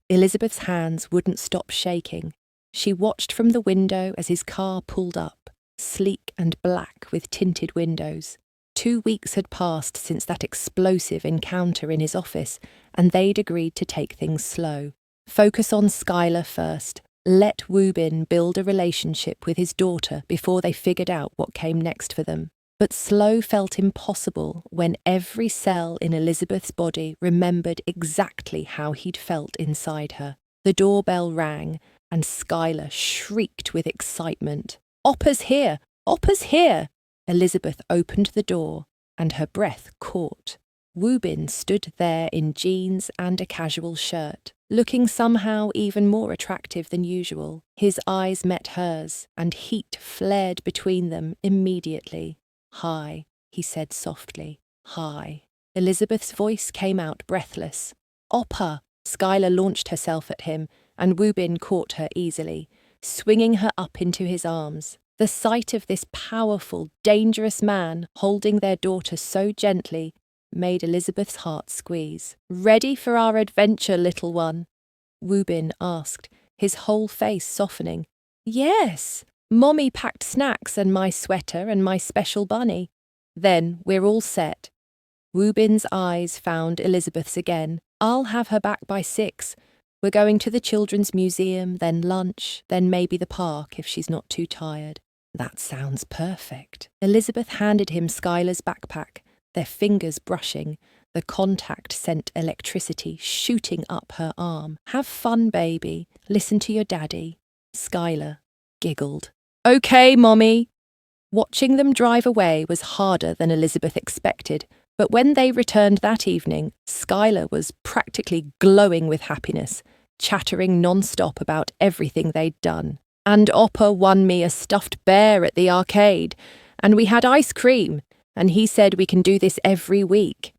Elizabeth's hands wouldn't stop shaking. She watched from the window as his car pulled up, sleek and black with tinted windows. 2 weeks had passed since that explosive encounter in his office, and they'd agreed to take things slow. Focus on Skylar first. Let Woobin build a relationship with his daughter before they figured out what came next for them. But slow felt impossible when every cell in Elizabeth's body remembered exactly how he'd felt inside her. The doorbell rang, and Skylar shrieked with excitement. "Oppa's here! Oppa's here!" Elizabeth opened the door, and her breath caught. Woobin stood there in jeans and a casual shirt, looking somehow even more attractive than usual. His eyes met hers, and heat flared between them immediately. "Hi," he said softly. "Hi." Elizabeth's voice came out breathless. "Oppa!" Skylar launched herself at him, and Woobin caught her easily, swinging her up into his arms. The sight of this powerful, dangerous man holding their daughter so gently made Elizabeth's heart squeeze. "Ready for our adventure, little one?" Woobin asked, his whole face softening. "Yes, Mommy packed snacks and my sweater and my special bunny. Then we're all set." Woobin's eyes found Elizabeth's again. "I'll have her back by 6. We're going to the Children's Museum, then lunch, then maybe the park if she's not too tired." "That sounds perfect." Elizabeth handed him Skylar's backpack, their fingers brushing. The contact sent electricity shooting up her arm. "Have fun, baby. Listen to your daddy." Skylar giggled. "Okay, Mommy." Watching them drive away was harder than Elizabeth expected, but when they returned that evening, Skylar was practically glowing with happiness, chattering non-stop about everything they'd done. "And Oppa won me a stuffed bear at the arcade, and we had ice cream, and he said we can do this every week."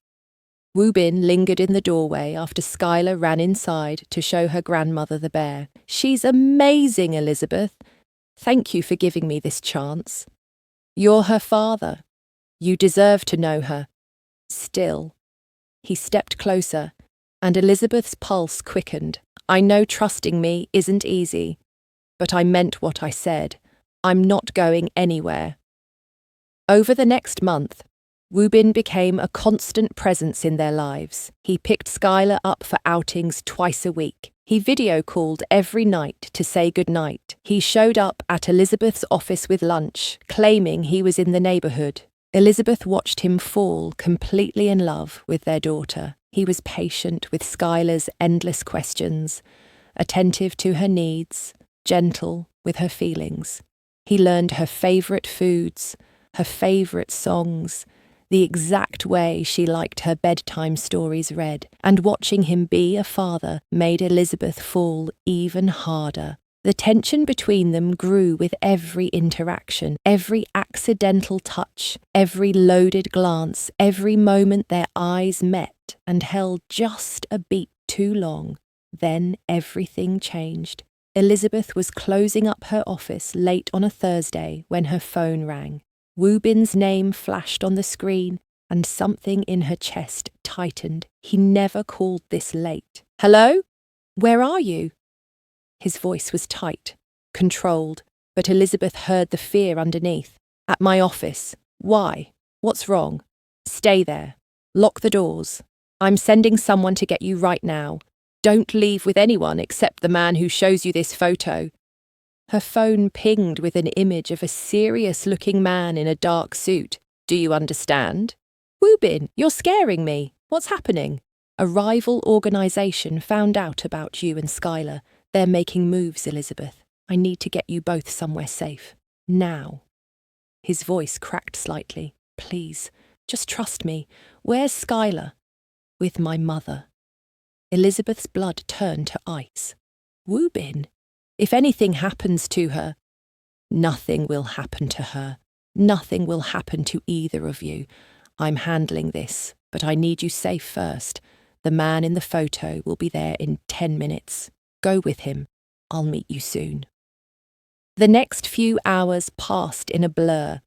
Woobin lingered in the doorway after Skylar ran inside to show her grandmother the bear. "She's amazing, Elizabeth. Thank you for giving me this chance. You're her father. You deserve to know her. Still." He stepped closer, and Elizabeth's pulse quickened. "I know trusting me isn't easy, but I meant what I said. I'm not going anywhere." Over the next month, Woobin became a constant presence in their lives. He picked Skylar up for outings twice a week. He video called every night to say goodnight. He showed up at Elizabeth's office with lunch, claiming he was in the neighborhood. Elizabeth watched him fall completely in love with their daughter. He was patient with Skylar's endless questions, attentive to her needs, gentle with her feelings. He learned her favorite foods, her favorite songs, the exact way she liked her bedtime stories read, and watching him be a father made Elizabeth fall even harder. The tension between them grew with every interaction, every accidental touch, every loaded glance, every moment their eyes met and held just a beat too long. Then everything changed. Elizabeth was closing up her office late on a Thursday when her phone rang. Woobin's name flashed on the screen, and something in her chest tightened. He never called this late. "Hello? Where are you?" His voice was tight, controlled, but Elizabeth heard the fear underneath. "At my office. Why? What's wrong? Stay there. Lock the doors. I'm sending someone to get you right now. Don't leave with anyone except the man who shows you this photo." Her phone pinged with an image of a serious-looking man in a dark suit. "Do you understand?" "Woobin, you're scaring me. What's happening?" "A rival organisation found out about you and Skylar. They're making moves, Elizabeth. I need to get you both somewhere safe. Now." His voice cracked slightly. "Please, Just trust me. Where's Skylar? With my mother. Elizabeth's blood turned to ice. Wu Bin? If anything happens to her, nothing will happen to her. Nothing will happen to either of you. I'm handling this, but I need you safe first. The man in the photo will be there in 10 minutes. Go with him. I'll meet you soon. The next few hours passed in a blur.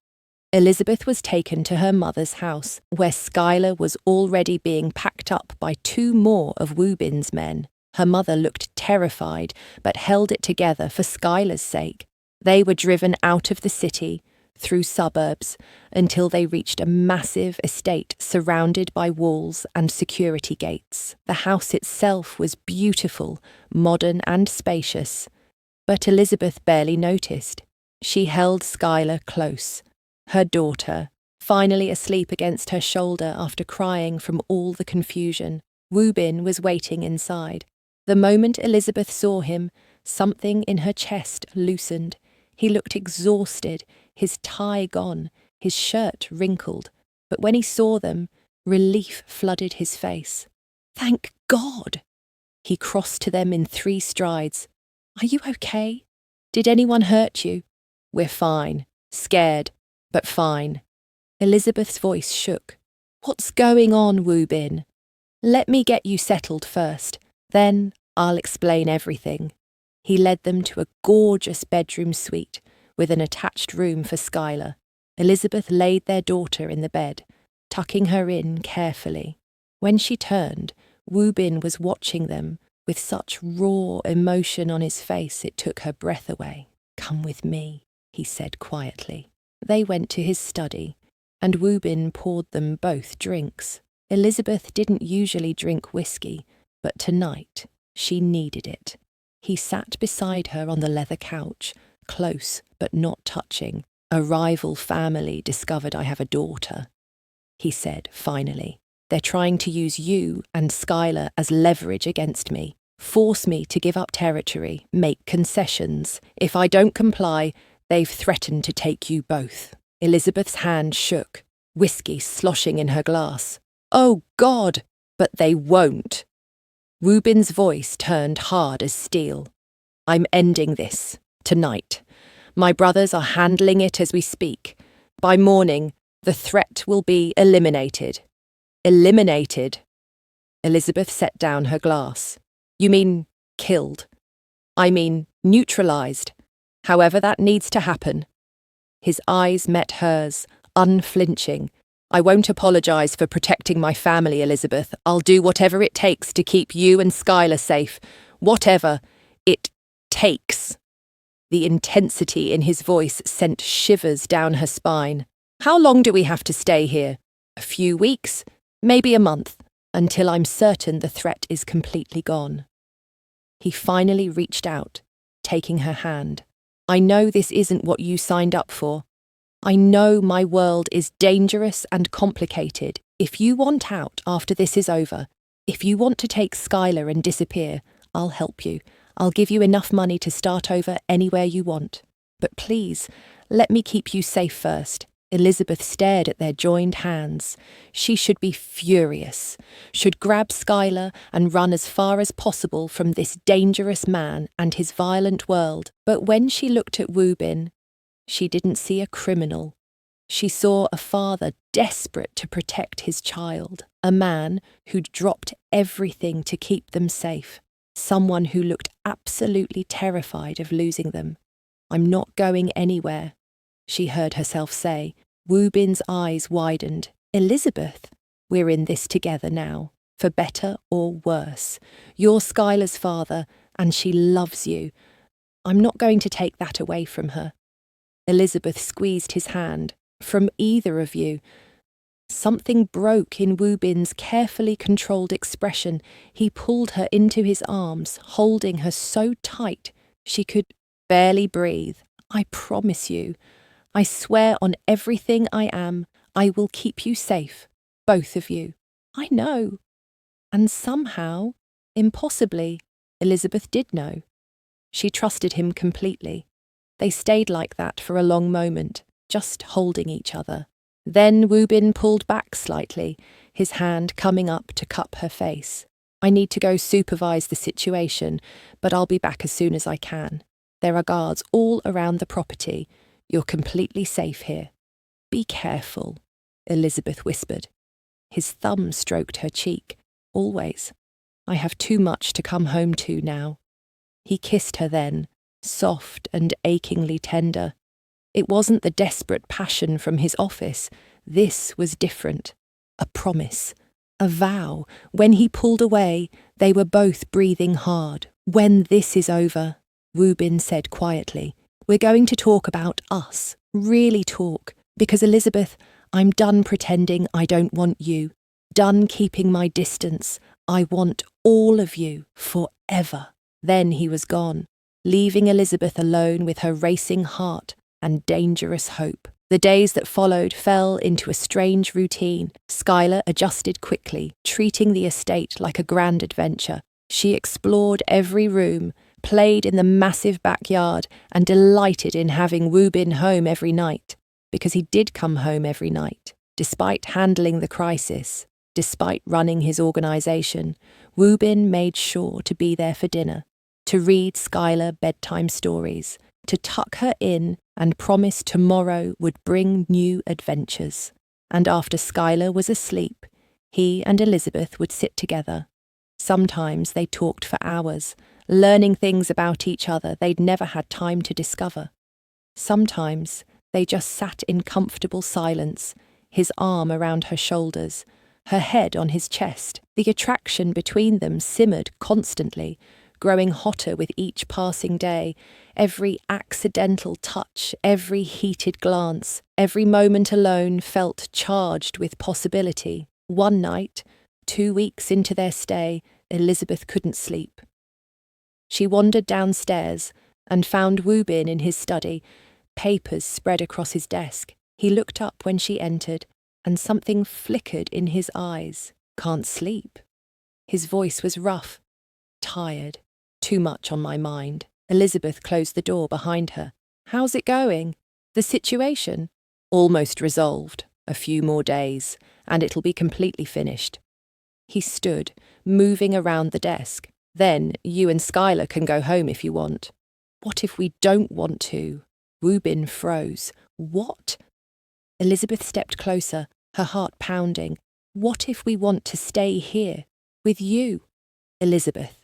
Elizabeth was taken to her mother's house, where Skylar was already being packed up by 2 more of Wu Bin's men. Her mother looked terrified, but held it together for Skylar's sake. They were driven out of the city, through suburbs, until they reached a massive estate surrounded by walls and security gates. The house itself was beautiful, modern and spacious, but Elizabeth barely noticed. She held Skylar close, her daughter, finally asleep against her shoulder after crying from all the confusion. Wu Bin was waiting inside. The moment Elizabeth saw him, something in her chest loosened. He looked exhausted, his tie gone, his shirt wrinkled, but when he saw them, relief flooded his face. Thank God! He crossed to them in 3 strides. Are you okay? Did anyone hurt you? We're fine. Scared, but fine. Elizabeth's voice shook. What's going on, Wu Bin? Let me get you settled first, then I'll explain everything. He led them to a gorgeous bedroom suite with an attached room for Skylar. Elizabeth laid their daughter in the bed, tucking her in carefully. When she turned, Wu Bin was watching them with such raw emotion on his face it took her breath away. Come with me, he said quietly. They went to his study, and Wu Bin poured them both drinks. Elizabeth didn't usually drink whiskey, but tonight she needed it. He sat beside her on the leather couch, close but not touching. A rival family discovered I have a daughter, he said finally. They're trying to use you and Skylar as leverage against me, force me to give up territory, make concessions. If I don't comply, they've threatened to take you both. Elizabeth's hand shook, whiskey sloshing in her glass. Oh, God! But they won't. Wu Bin's voice turned hard as steel. I'm ending this, tonight. My brothers are handling it as we speak. By morning, the threat will be eliminated. Eliminated? Elizabeth set down her glass. You mean killed? I mean neutralized. However that needs to happen. His eyes met hers, unflinching. I won't apologize for protecting my family, Elizabeth. I'll do whatever it takes to keep you and Skylar safe. Whatever it takes. The intensity in his voice sent shivers down her spine. How long do we have to stay here? A few weeks? Maybe a month, until I'm certain the threat is completely gone. He finally reached out, taking her hand. I know this isn't what you signed up for. I know my world is dangerous and complicated. If you want out after this is over, if you want to take Skylar and disappear, I'll help you. I'll give you enough money to start over anywhere you want. But please, let me keep you safe first. Elizabeth stared at their joined hands. She should be furious, should grab Skylar and run as far as possible from this dangerous man and his violent world. But when she looked at Wu Bin, she didn't see a criminal. She saw a father desperate to protect his child, a man who'd dropped everything to keep them safe, someone who looked absolutely terrified of losing them. I'm not going anywhere, she heard herself say. Wu Bin's eyes widened. Elizabeth, we're in this together now, for better or worse. You're Skylar's father, and she loves you. I'm not going to take that away from her. Elizabeth squeezed his hand. From either of you. Something broke in Wu Bin's carefully controlled expression. He pulled her into his arms, holding her so tight she could barely breathe. I promise you, I swear on everything I am, I will keep you safe, both of you. I know. And somehow, impossibly, Elizabeth did know. She trusted him completely. They stayed like that for a long moment, just holding each other. Then Woobin pulled back slightly, his hand coming up to cup her face. I need to go supervise the situation, but I'll be back as soon as I can. There are guards all around the property. You're completely safe here. Be careful, Elizabeth whispered. His thumb stroked her cheek. Always. I have too much to come home to now. He kissed her then, soft and achingly tender. It wasn't the desperate passion from his office. This was different. A promise. A vow. When he pulled away, they were both breathing hard. When this is over, Woobin said quietly, we're going to talk about us. Really talk. Because Elizabeth, I'm done pretending I don't want you. Done keeping my distance. I want all of you, forever. Then he was gone, leaving Elizabeth alone with her racing heart and dangerous hope. The days that followed fell into a strange routine. Skylar adjusted quickly, treating the estate like a grand adventure. She explored every room, played in the massive backyard, and delighted in having Woobin home every night. Because he did come home every night. Despite handling the crisis, despite running his organisation, Woobin made sure to be there for dinner, to read Skylar bedtime stories, to tuck her in and promise tomorrow would bring new adventures. And after Skylar was asleep, he and Elizabeth would sit together. Sometimes they talked for hours, learning things about each other they'd never had time to discover. Sometimes they just sat in comfortable silence, his arm around her shoulders, her head on his chest. The attraction between them simmered constantly, growing hotter with each passing day. Every accidental touch, every heated glance, every moment alone felt charged with possibility. One night, 2 weeks into their stay, Elizabeth couldn't sleep. She wandered downstairs and found Woobin in his study, papers spread across his desk. He looked up when she entered, and something flickered in his eyes. Can't sleep. His voice was rough. Tired. Too much on my mind. Elizabeth closed the door behind her. How's it going? The situation? Almost resolved. A few more days, and it'll be completely finished. He stood, moving around the desk. Then you and Skylar can go home if you want. What if we don't want to? Woobin froze. What? Elizabeth stepped closer, her heart pounding. What if we want to stay here, with you? Elizabeth.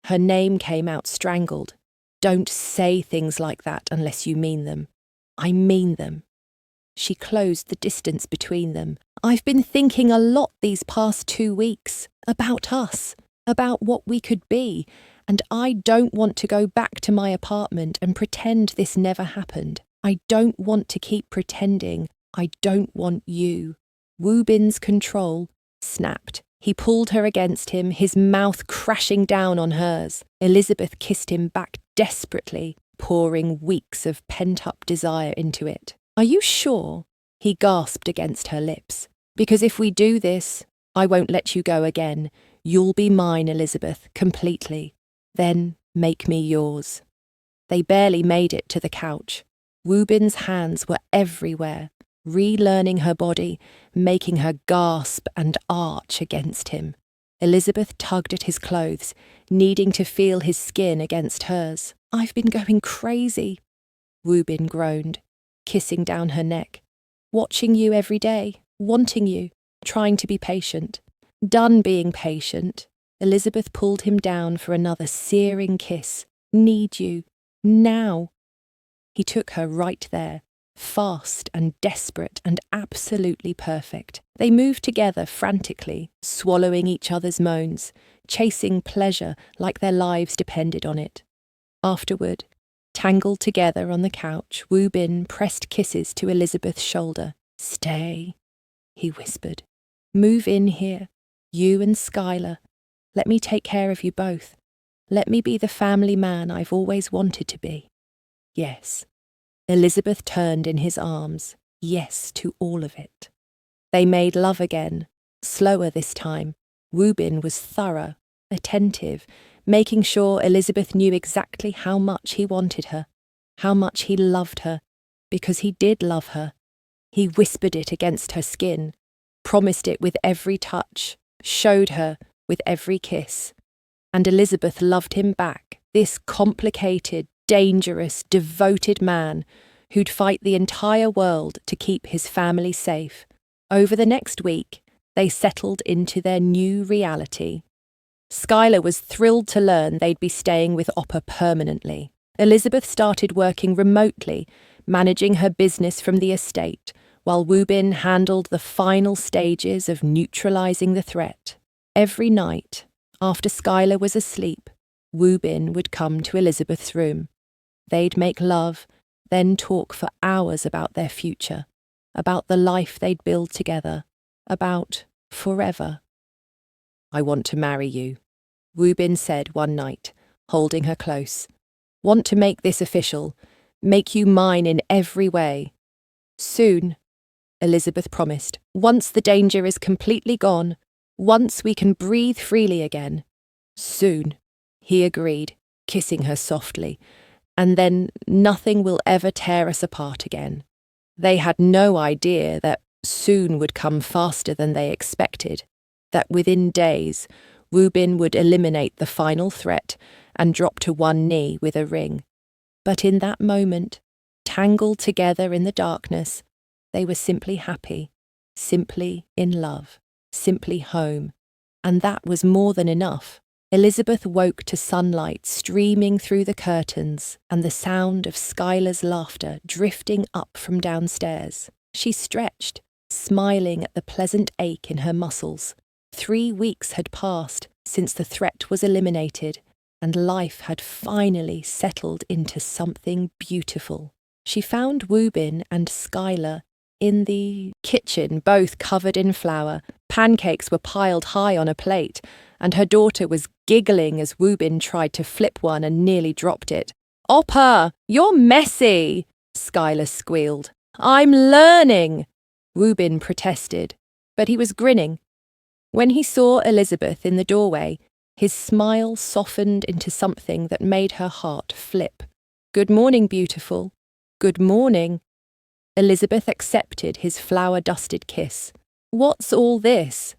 Her name came out strangled. Don't say things like that unless you mean them. I mean them. She closed the distance between them. I've been thinking a lot these past 2 weeks, about us, about what we could be, and I don't want to go back to my apartment and pretend this never happened. I don't want to keep pretending. I don't want you. Woobin's control snapped. He pulled her against him, his mouth crashing down on hers. Elizabeth kissed him back desperately, pouring weeks of pent-up desire into it. Are you sure? He gasped against her lips. Because if we do this, I won't let you go again. You'll be mine, Elizabeth, completely. Then make me yours. They barely made it to the couch. Woobin's hands were everywhere, relearning her body, making her gasp and arch against him. Elizabeth tugged at his clothes, needing to feel his skin against hers. I've been going crazy, Woobin groaned, kissing down her neck. Watching you every day, wanting you, trying to be patient. Done being patient, Elizabeth pulled him down for another searing kiss. Need you. Now. He took her right there, fast and desperate and absolutely perfect. They moved together frantically, swallowing each other's moans, chasing pleasure like their lives depended on it. Afterward, tangled together on the couch, Woobin pressed kisses to Elizabeth's shoulder. Stay, he whispered. Move in here, you and Skylar. Let me take care of you both. Let me be the family man I've always wanted to be. Yes. Elizabeth turned in his arms. Yes to all of it. They made love again, slower this time. Woobin was thorough, attentive, making sure Elizabeth knew exactly how much he wanted her, how much he loved her, because he did love her. He whispered it against her skin, promised it with every touch, showed her with every kiss. And Elizabeth loved him back, this complicated, dangerous, devoted man who'd fight the entire world to keep his family safe. Over the next week, they settled into their new reality. Skylar was thrilled to learn they'd be staying with Oppa permanently. Elizabeth started working remotely, managing her business from the estate, while Woobin handled the final stages of neutralizing the threat. Every night, after Skylar was asleep, Woobin would come to Elizabeth's room. They'd make love, then talk for hours about their future, about the life they'd build together, about forever. "I want to marry you," Woobin said one night, holding her close. "Want to make this official, make you mine in every way." "Soon," Elizabeth promised. "Once the danger is completely gone, once we can breathe freely again." "Soon," he agreed, kissing her softly. "And then nothing will ever tear us apart again." They had no idea that soon would come faster than they expected, that within days, Woobin would eliminate the final threat and drop to one knee with a ring. But in that moment, tangled together in the darkness, they were simply happy, simply in love, simply home. And that was more than enough. Elizabeth woke to sunlight streaming through the curtains and the sound of Skylar's laughter drifting up from downstairs. She stretched, smiling at the pleasant ache in her muscles. 3 weeks had passed since the threat was eliminated, and life had finally settled into something beautiful. She found Woobin and Skylar in the kitchen, both covered in flour. Pancakes were piled high on a plate, and her daughter was giggling as Woobin tried to flip one and nearly dropped it. "Oppa, you're messy," Skylar squealed. "I'm learning," Woobin protested, but he was grinning. When he saw Elizabeth in the doorway, his smile softened into something that made her heart flip. "Good morning, beautiful. Good morning." Elizabeth accepted his flour-dusted kiss. "What's all this?"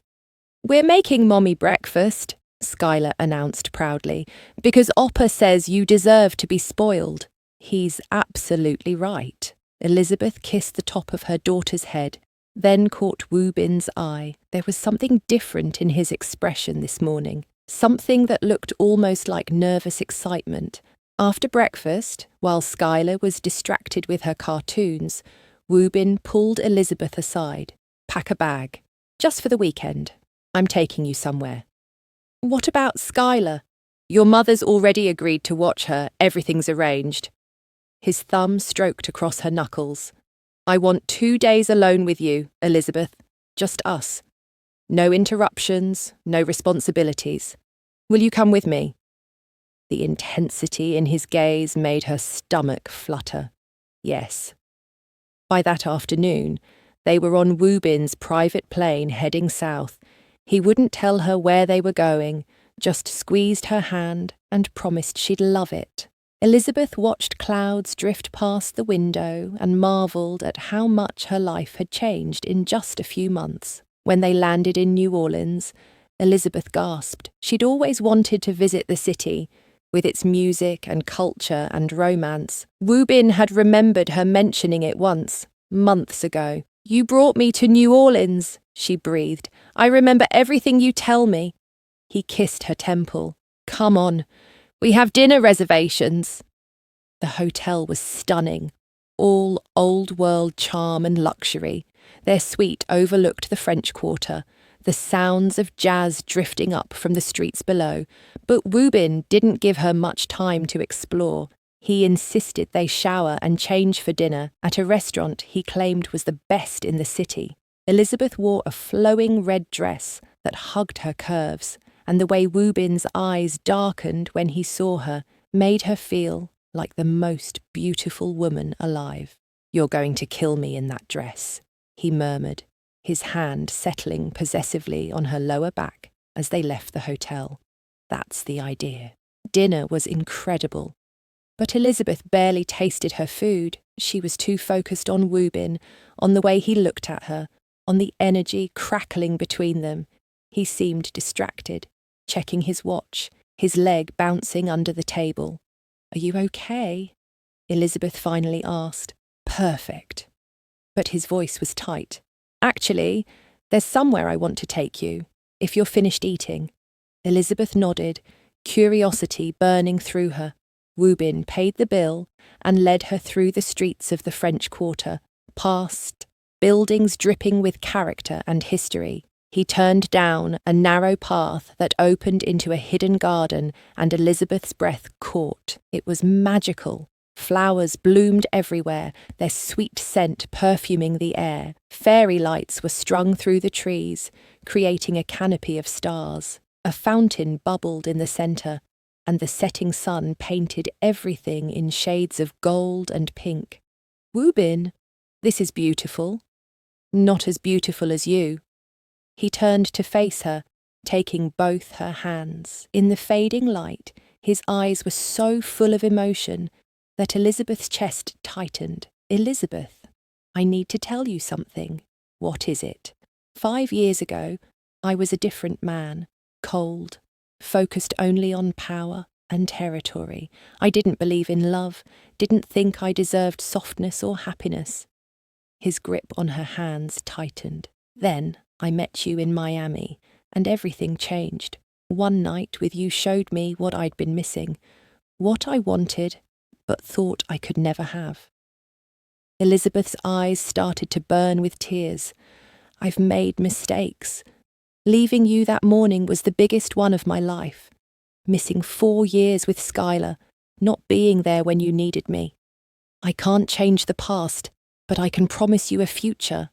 "We're making Mommy breakfast," Skylar announced proudly, "because Oppa says you deserve to be spoiled." He's absolutely right. Elizabeth kissed the top of her daughter's head, then caught Woobin's eye. There was something different in his expression this morning, something that looked almost like nervous excitement. After breakfast, while Skylar was distracted with her cartoons, Woobin pulled Elizabeth aside. "Pack a bag. Just for the weekend. I'm taking you somewhere." "What about Skylar?" "Your mother's already agreed to watch her. Everything's arranged." His thumb stroked across her knuckles. "I want 2 days alone with you, Elizabeth. Just us. No interruptions, no responsibilities. Will you come with me?" The intensity in his gaze made her stomach flutter. Yes. By that afternoon, they were on Woobin's private plane heading south. He wouldn't tell her where they were going, just squeezed her hand and promised she'd love it. Elizabeth watched clouds drift past the window and marvelled at how much her life had changed in just a few months. When they landed in New Orleans, Elizabeth gasped. She'd always wanted to visit the city, with its music and culture and romance. Woobin had remembered her mentioning it once, months ago. "You brought me to New Orleans," she breathed. "I remember everything you tell me." He kissed her temple. "Come on. We have dinner reservations." The hotel was stunning, all old-world charm and luxury. Their suite overlooked the French Quarter, the sounds of jazz drifting up from the streets below. But Woobin didn't give her much time to explore. He insisted they shower and change for dinner at a restaurant he claimed was the best in the city. Elizabeth wore a flowing red dress that hugged her curves, and the way Woobin's eyes darkened when he saw her made her feel like the most beautiful woman alive. "You're going to kill me in that dress," he murmured, his hand settling possessively on her lower back as they left the hotel. That's the idea. Dinner was incredible, but Elizabeth barely tasted her food. She was too focused on Woobin, on the way he looked at her, on the energy crackling between them. He seemed distracted, checking his watch, his leg bouncing under the table. "Are you okay?" Elizabeth finally asked. "Perfect." But his voice was tight. "Actually, there's somewhere I want to take you, if you're finished eating." Elizabeth nodded, curiosity burning through her. Woobin paid the bill and led her through the streets of the French Quarter, past buildings dripping with character and history. He turned down a narrow path that opened into a hidden garden, and Elizabeth's breath caught. It was magical. Flowers bloomed everywhere, their sweet scent perfuming the air. Fairy lights were strung through the trees, creating a canopy of stars. A fountain bubbled in the centre, and the setting sun painted everything in shades of gold and pink. "Woobin, this is beautiful. Not as beautiful as you." He turned to face her, taking both her hands. In the fading light, his eyes were so full of emotion that Elizabeth's chest tightened. "Elizabeth, I need to tell you something." "What is it?" 5 years ago, I was a different man, cold, focused only on power and territory. I didn't believe in love, didn't think I deserved softness or happiness. His grip on her hands tightened. "Then I met you in Miami, and everything changed. One night with you showed me what I'd been missing, what I wanted, but thought I could never have." Elizabeth's eyes started to burn with tears. "I've made mistakes. Leaving you that morning was the biggest one of my life. Missing 4 years with Skylar, not being there when you needed me. I can't change the past, but I can promise you a future."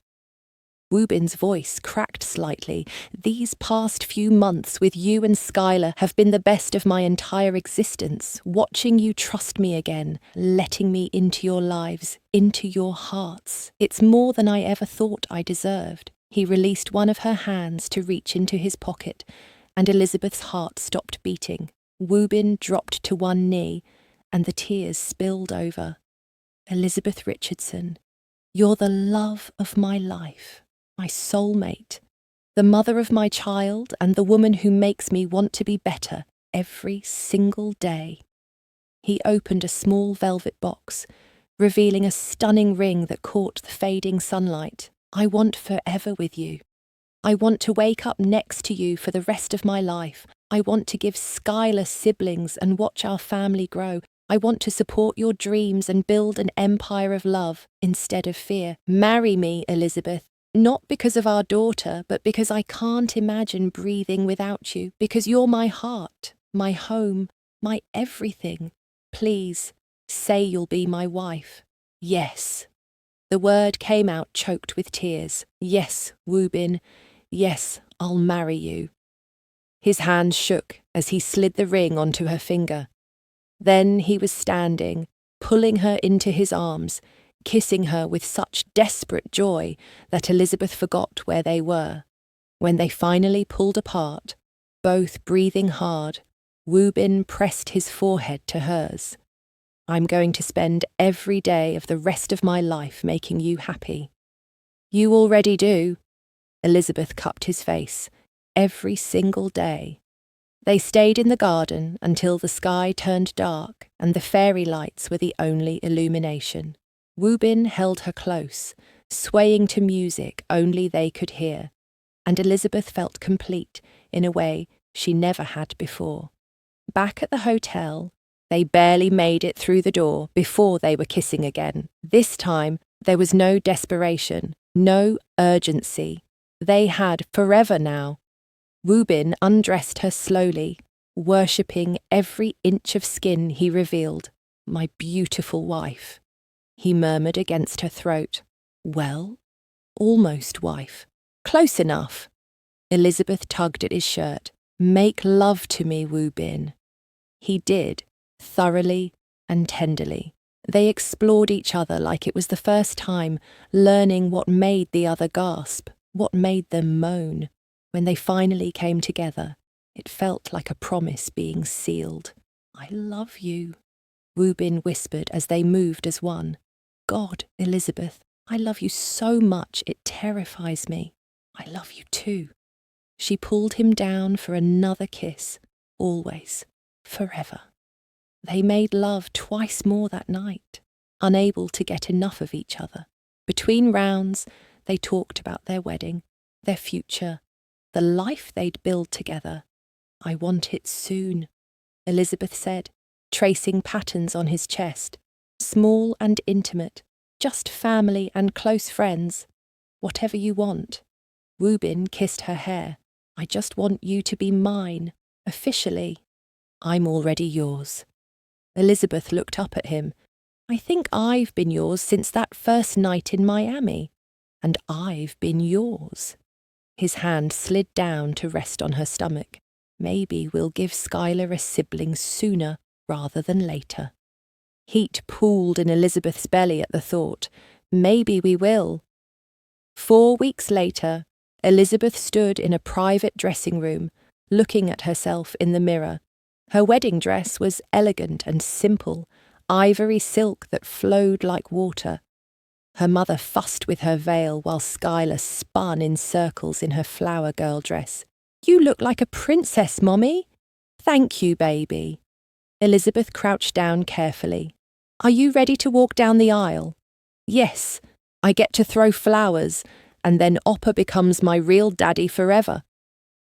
Woobin's voice cracked slightly. "These past few months with you and Skylar have been the best of my entire existence. Watching you trust me again, letting me into your lives, into your hearts. It's more than I ever thought I deserved." He released one of her hands to reach into his pocket, and Elizabeth's heart stopped beating. Woobin dropped to one knee, and the tears spilled over. "Elizabeth Richardson, you're the love of my life. My soulmate, the mother of my child, and the woman who makes me want to be better every single day." He opened a small velvet box, revealing a stunning ring that caught the fading sunlight. "I want forever with you. I want to wake up next to you for the rest of my life. I want to give Skylar siblings and watch our family grow. I want to support your dreams and build an empire of love instead of fear. Marry me, Elizabeth. Not because of our daughter, but because I can't imagine breathing without you, because you're my heart, my home, my everything. Please, say you'll be my wife." "Yes." The word came out choked with tears. "Yes, Woobin. Yes, I'll marry you." His hand shook as he slid the ring onto her finger. Then he was standing, pulling her into his arms, kissing her with such desperate joy that Elizabeth forgot where they were. When they finally pulled apart, both breathing hard, Woobin pressed his forehead to hers. "I'm going to spend every day of the rest of my life making you happy." "You already do." Elizabeth cupped his face. "Every single day." They stayed in the garden until the sky turned dark and the fairy lights were the only illumination. Woobin held her close, swaying to music only they could hear, and Elizabeth felt complete in a way she never had before. Back at the hotel, they barely made it through the door before they were kissing again. This time, there was no desperation, no urgency. They had forever now. Woobin undressed her slowly, worshipping every inch of skin he revealed. "My beautiful wife," he murmured against her throat. "Well, almost wife. Close enough." Elizabeth tugged at his shirt. "Make love to me, Woobin." He did, thoroughly and tenderly. They explored each other like it was the first time, learning what made the other gasp, what made them moan. When they finally came together, it felt like a promise being sealed. "I love you," Woobin whispered as they moved as one. God, Elizabeth, I love you so much it terrifies me. I love you too. She pulled him down for another kiss, always, forever. They made love twice more that night, unable to get enough of each other. Between rounds, they talked about their wedding, their future, the life they'd build together. I want it soon, Elizabeth said, tracing patterns on his chest, small and intimate, just family and close friends. Whatever you want. Woobin kissed her hair. I just want you to be mine, officially. I'm already yours. Elizabeth looked up at him. I think I've been yours since that first night in Miami. And I've been yours. His hand slid down to rest on her stomach. Maybe we'll give Skylar a sibling sooner rather than later. Heat pooled in Elizabeth's belly at the thought. Maybe we will. 4 weeks later, Elizabeth stood in a private dressing room, looking at herself in the mirror. Her wedding dress was elegant and simple, ivory silk that flowed like water. Her mother fussed with her veil while Skylar spun in circles in her flower girl dress. You look like a princess, Mommy. Thank you, baby. Elizabeth crouched down carefully. Are you ready to walk down the aisle? Yes. I get to throw flowers, and then Oppa becomes my real daddy forever.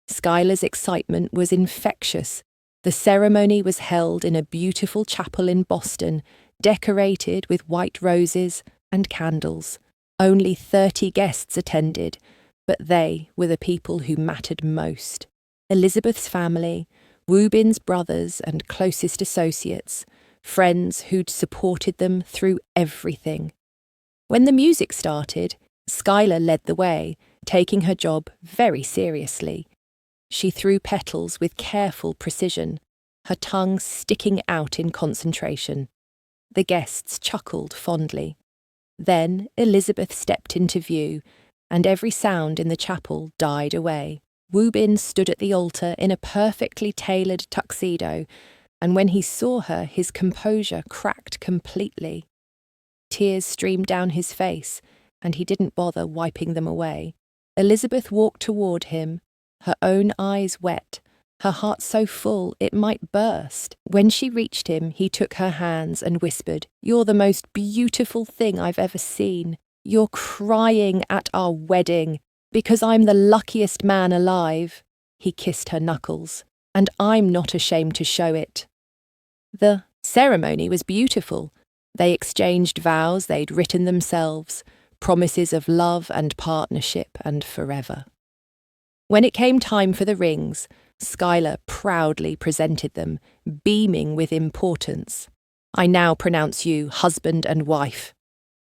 Skylar's excitement was infectious. The ceremony was held in a beautiful chapel in Boston, decorated with white roses and candles. Only 30 guests attended, but they were the people who mattered most. Elizabeth's family, Woobin's brothers and closest associates, friends who'd supported them through everything. When the music started, Skylar led the way, taking her job very seriously. She threw petals with careful precision, her tongue sticking out in concentration. The guests chuckled fondly. Then Elizabeth stepped into view, and every sound in the chapel died away. Woobin stood at the altar in a perfectly tailored tuxedo, and when he saw her, his composure cracked completely. Tears streamed down his face, and he didn't bother wiping them away. Elizabeth walked toward him, her own eyes wet, her heart so full it might burst. When she reached him, he took her hands and whispered, You're the most beautiful thing I've ever seen. You're crying at our wedding, because I'm the luckiest man alive. He kissed her knuckles, and I'm not ashamed to show it. The ceremony was beautiful. They exchanged vows they'd written themselves, promises of love and partnership and forever. When it came time for the rings, Skylar proudly presented them, beaming with importance. I now pronounce you husband and wife,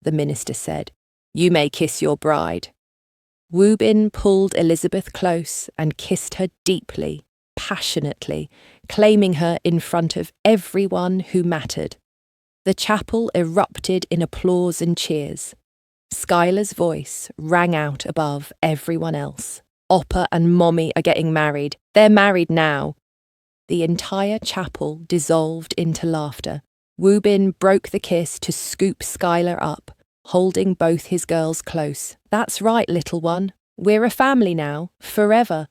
the minister said. You may kiss your bride. Woobin pulled Elizabeth close and kissed her deeply, passionately, claiming her in front of everyone who mattered. The chapel erupted in applause and cheers. Skylar's voice rang out above everyone else. Oppa and Mommy are getting married. They're married now. The entire chapel dissolved into laughter. Woobin broke the kiss to scoop Skylar up, holding both his girls close. That's right, little one. We're a family now, forever.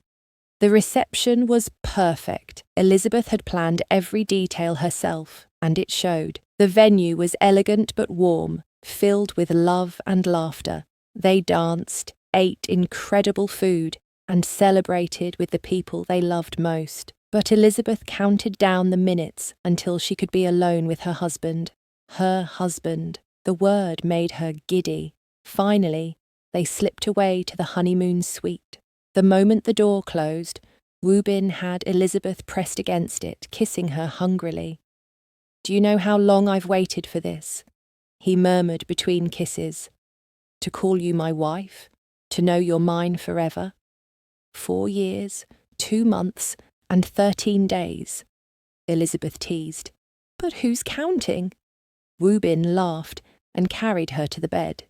The reception was perfect. Elizabeth had planned every detail herself, and it showed. The venue was elegant but warm, filled with love and laughter. They danced, ate incredible food, and celebrated with the people they loved most. But Elizabeth counted down the minutes until she could be alone with her husband. Her husband. The word made her giddy. Finally, they slipped away to the honeymoon suite. The moment the door closed, Woobin had Elizabeth pressed against it, kissing her hungrily. Do you know how long I've waited for this? He murmured between kisses. To call you my wife? To know you're mine forever? 4 years, 2 months, and 13 days. Elizabeth teased. But who's counting? Woobin laughed and carried her to the bed.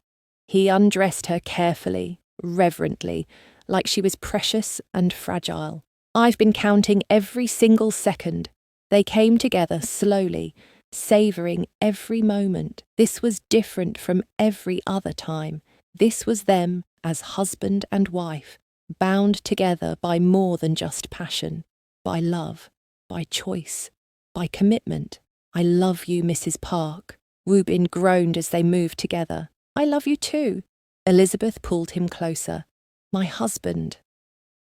He undressed her carefully, reverently, like she was precious and fragile. I've been counting every single second. They came together slowly, savouring every moment. This was different from every other time. This was them as husband and wife, bound together by more than just passion, by love, by choice, by commitment. "I love you, Mrs. Park," Woobin groaned as they moved together. "I love you too." Elizabeth pulled him closer. "My husband."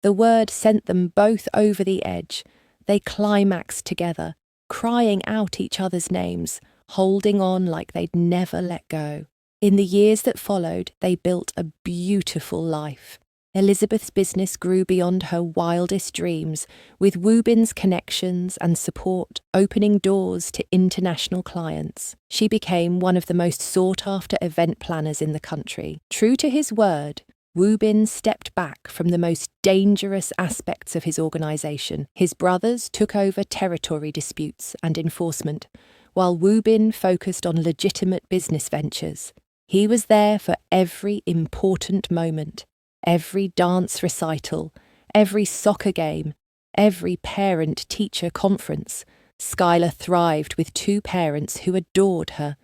The word sent them both over the edge. They climaxed together, crying out each other's names, holding on like they'd never let go. In the years that followed, they built a beautiful life. Elizabeth's business grew beyond her wildest dreams, with Woobin's connections and support opening doors to international clients. She became one of the most sought-after event planners in the country. True to his word, Woobin stepped back from the most dangerous aspects of his organisation. His brothers took over territory disputes and enforcement, while Woobin focused on legitimate business ventures. He was there for every important moment, every dance recital, every soccer game, every parent-teacher conference. Skylar thrived with two parents who adored her.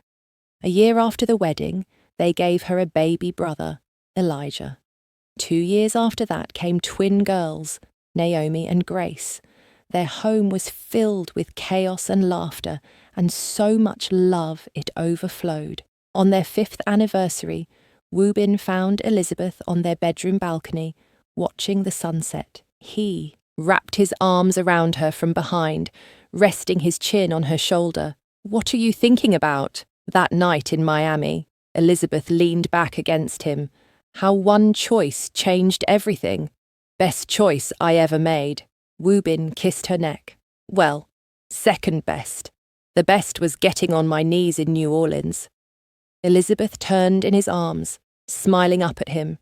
A year after the wedding, they gave her a baby brother, Elijah. 2 years after that came twin girls, Naomi and Grace. Their home was filled with chaos and laughter, and so much love it overflowed. On their 5th anniversary, Woobin found Elizabeth on their bedroom balcony, watching the sunset. He wrapped his arms around her from behind, resting his chin on her shoulder. "What are you thinking about?" That night in Miami, Elizabeth leaned back against him. How one choice changed everything. "Best choice I ever made." Woobin kissed her neck. "Well, second best. The best was getting on my knees in New Orleans." Elizabeth turned in his arms, smiling up at him.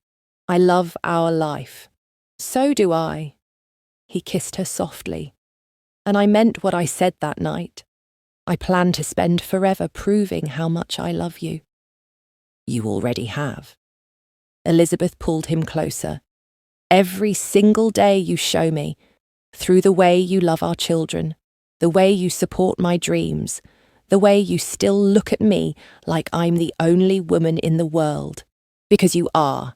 "I love our life." "So do I." He kissed her softly. "And I meant what I said that night. I plan to spend forever proving how much I love you." "You already have." Elizabeth pulled him closer. "Every single day you show me, through the way you love our children, the way you support my dreams, the way you still look at me like I'm the only woman in the world. Because you are."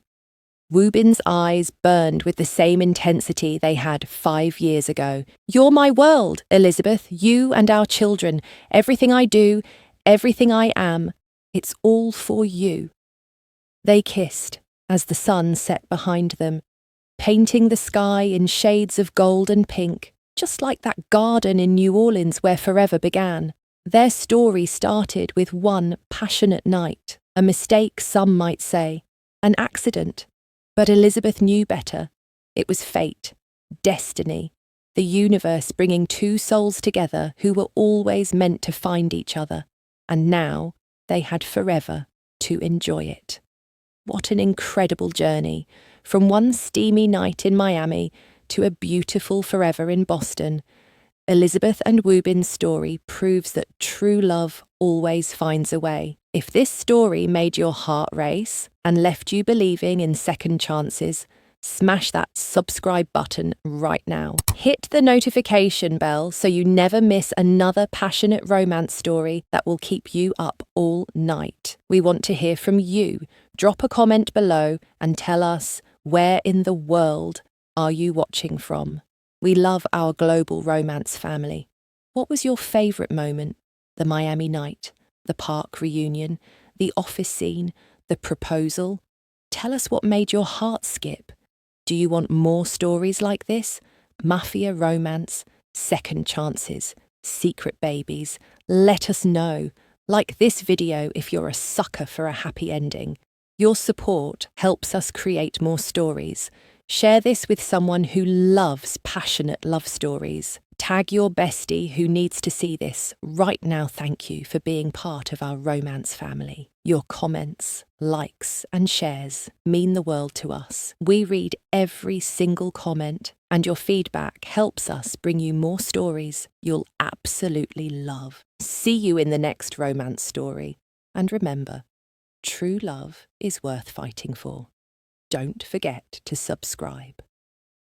Woobin's eyes burned with the same intensity they had 5 years ago. "You're my world, Elizabeth, you and our children. Everything I do, everything I am, it's all for you." They kissed as the sun set behind them, painting the sky in shades of gold and pink, just like that garden in New Orleans where forever began. Their story started with one passionate night, a mistake some might say, an accident. But Elizabeth knew better. It was fate, destiny, the universe bringing two souls together who were always meant to find each other, and now they had forever to enjoy it. What an incredible journey, from one steamy night in Miami to a beautiful forever in Boston. Elizabeth and Woobin's story proves that true love always finds a way. If this story made your heart race and left you believing in second chances, smash that subscribe button right now. Hit the notification bell so you never miss another passionate romance story that will keep you up all night. We want to hear from you. Drop a comment below and tell us, where in the world are you watching from? We love our global romance family. What was your favourite moment? The Miami night, the park reunion, the office scene, the proposal? Tell us what made your heart skip. Do you want more stories like this? Mafia romance, second chances, secret babies? Let us know. Like this video if you're a sucker for a happy ending. Your support helps us create more stories. Share this with someone who loves passionate love stories. Tag your bestie who needs to see this. Right now, thank you for being part of our romance family. Your comments, likes and shares mean the world to us. We read every single comment, and your feedback helps us bring you more stories you'll absolutely love. See you in the next romance story. And remember, true love is worth fighting for. Don't forget to subscribe.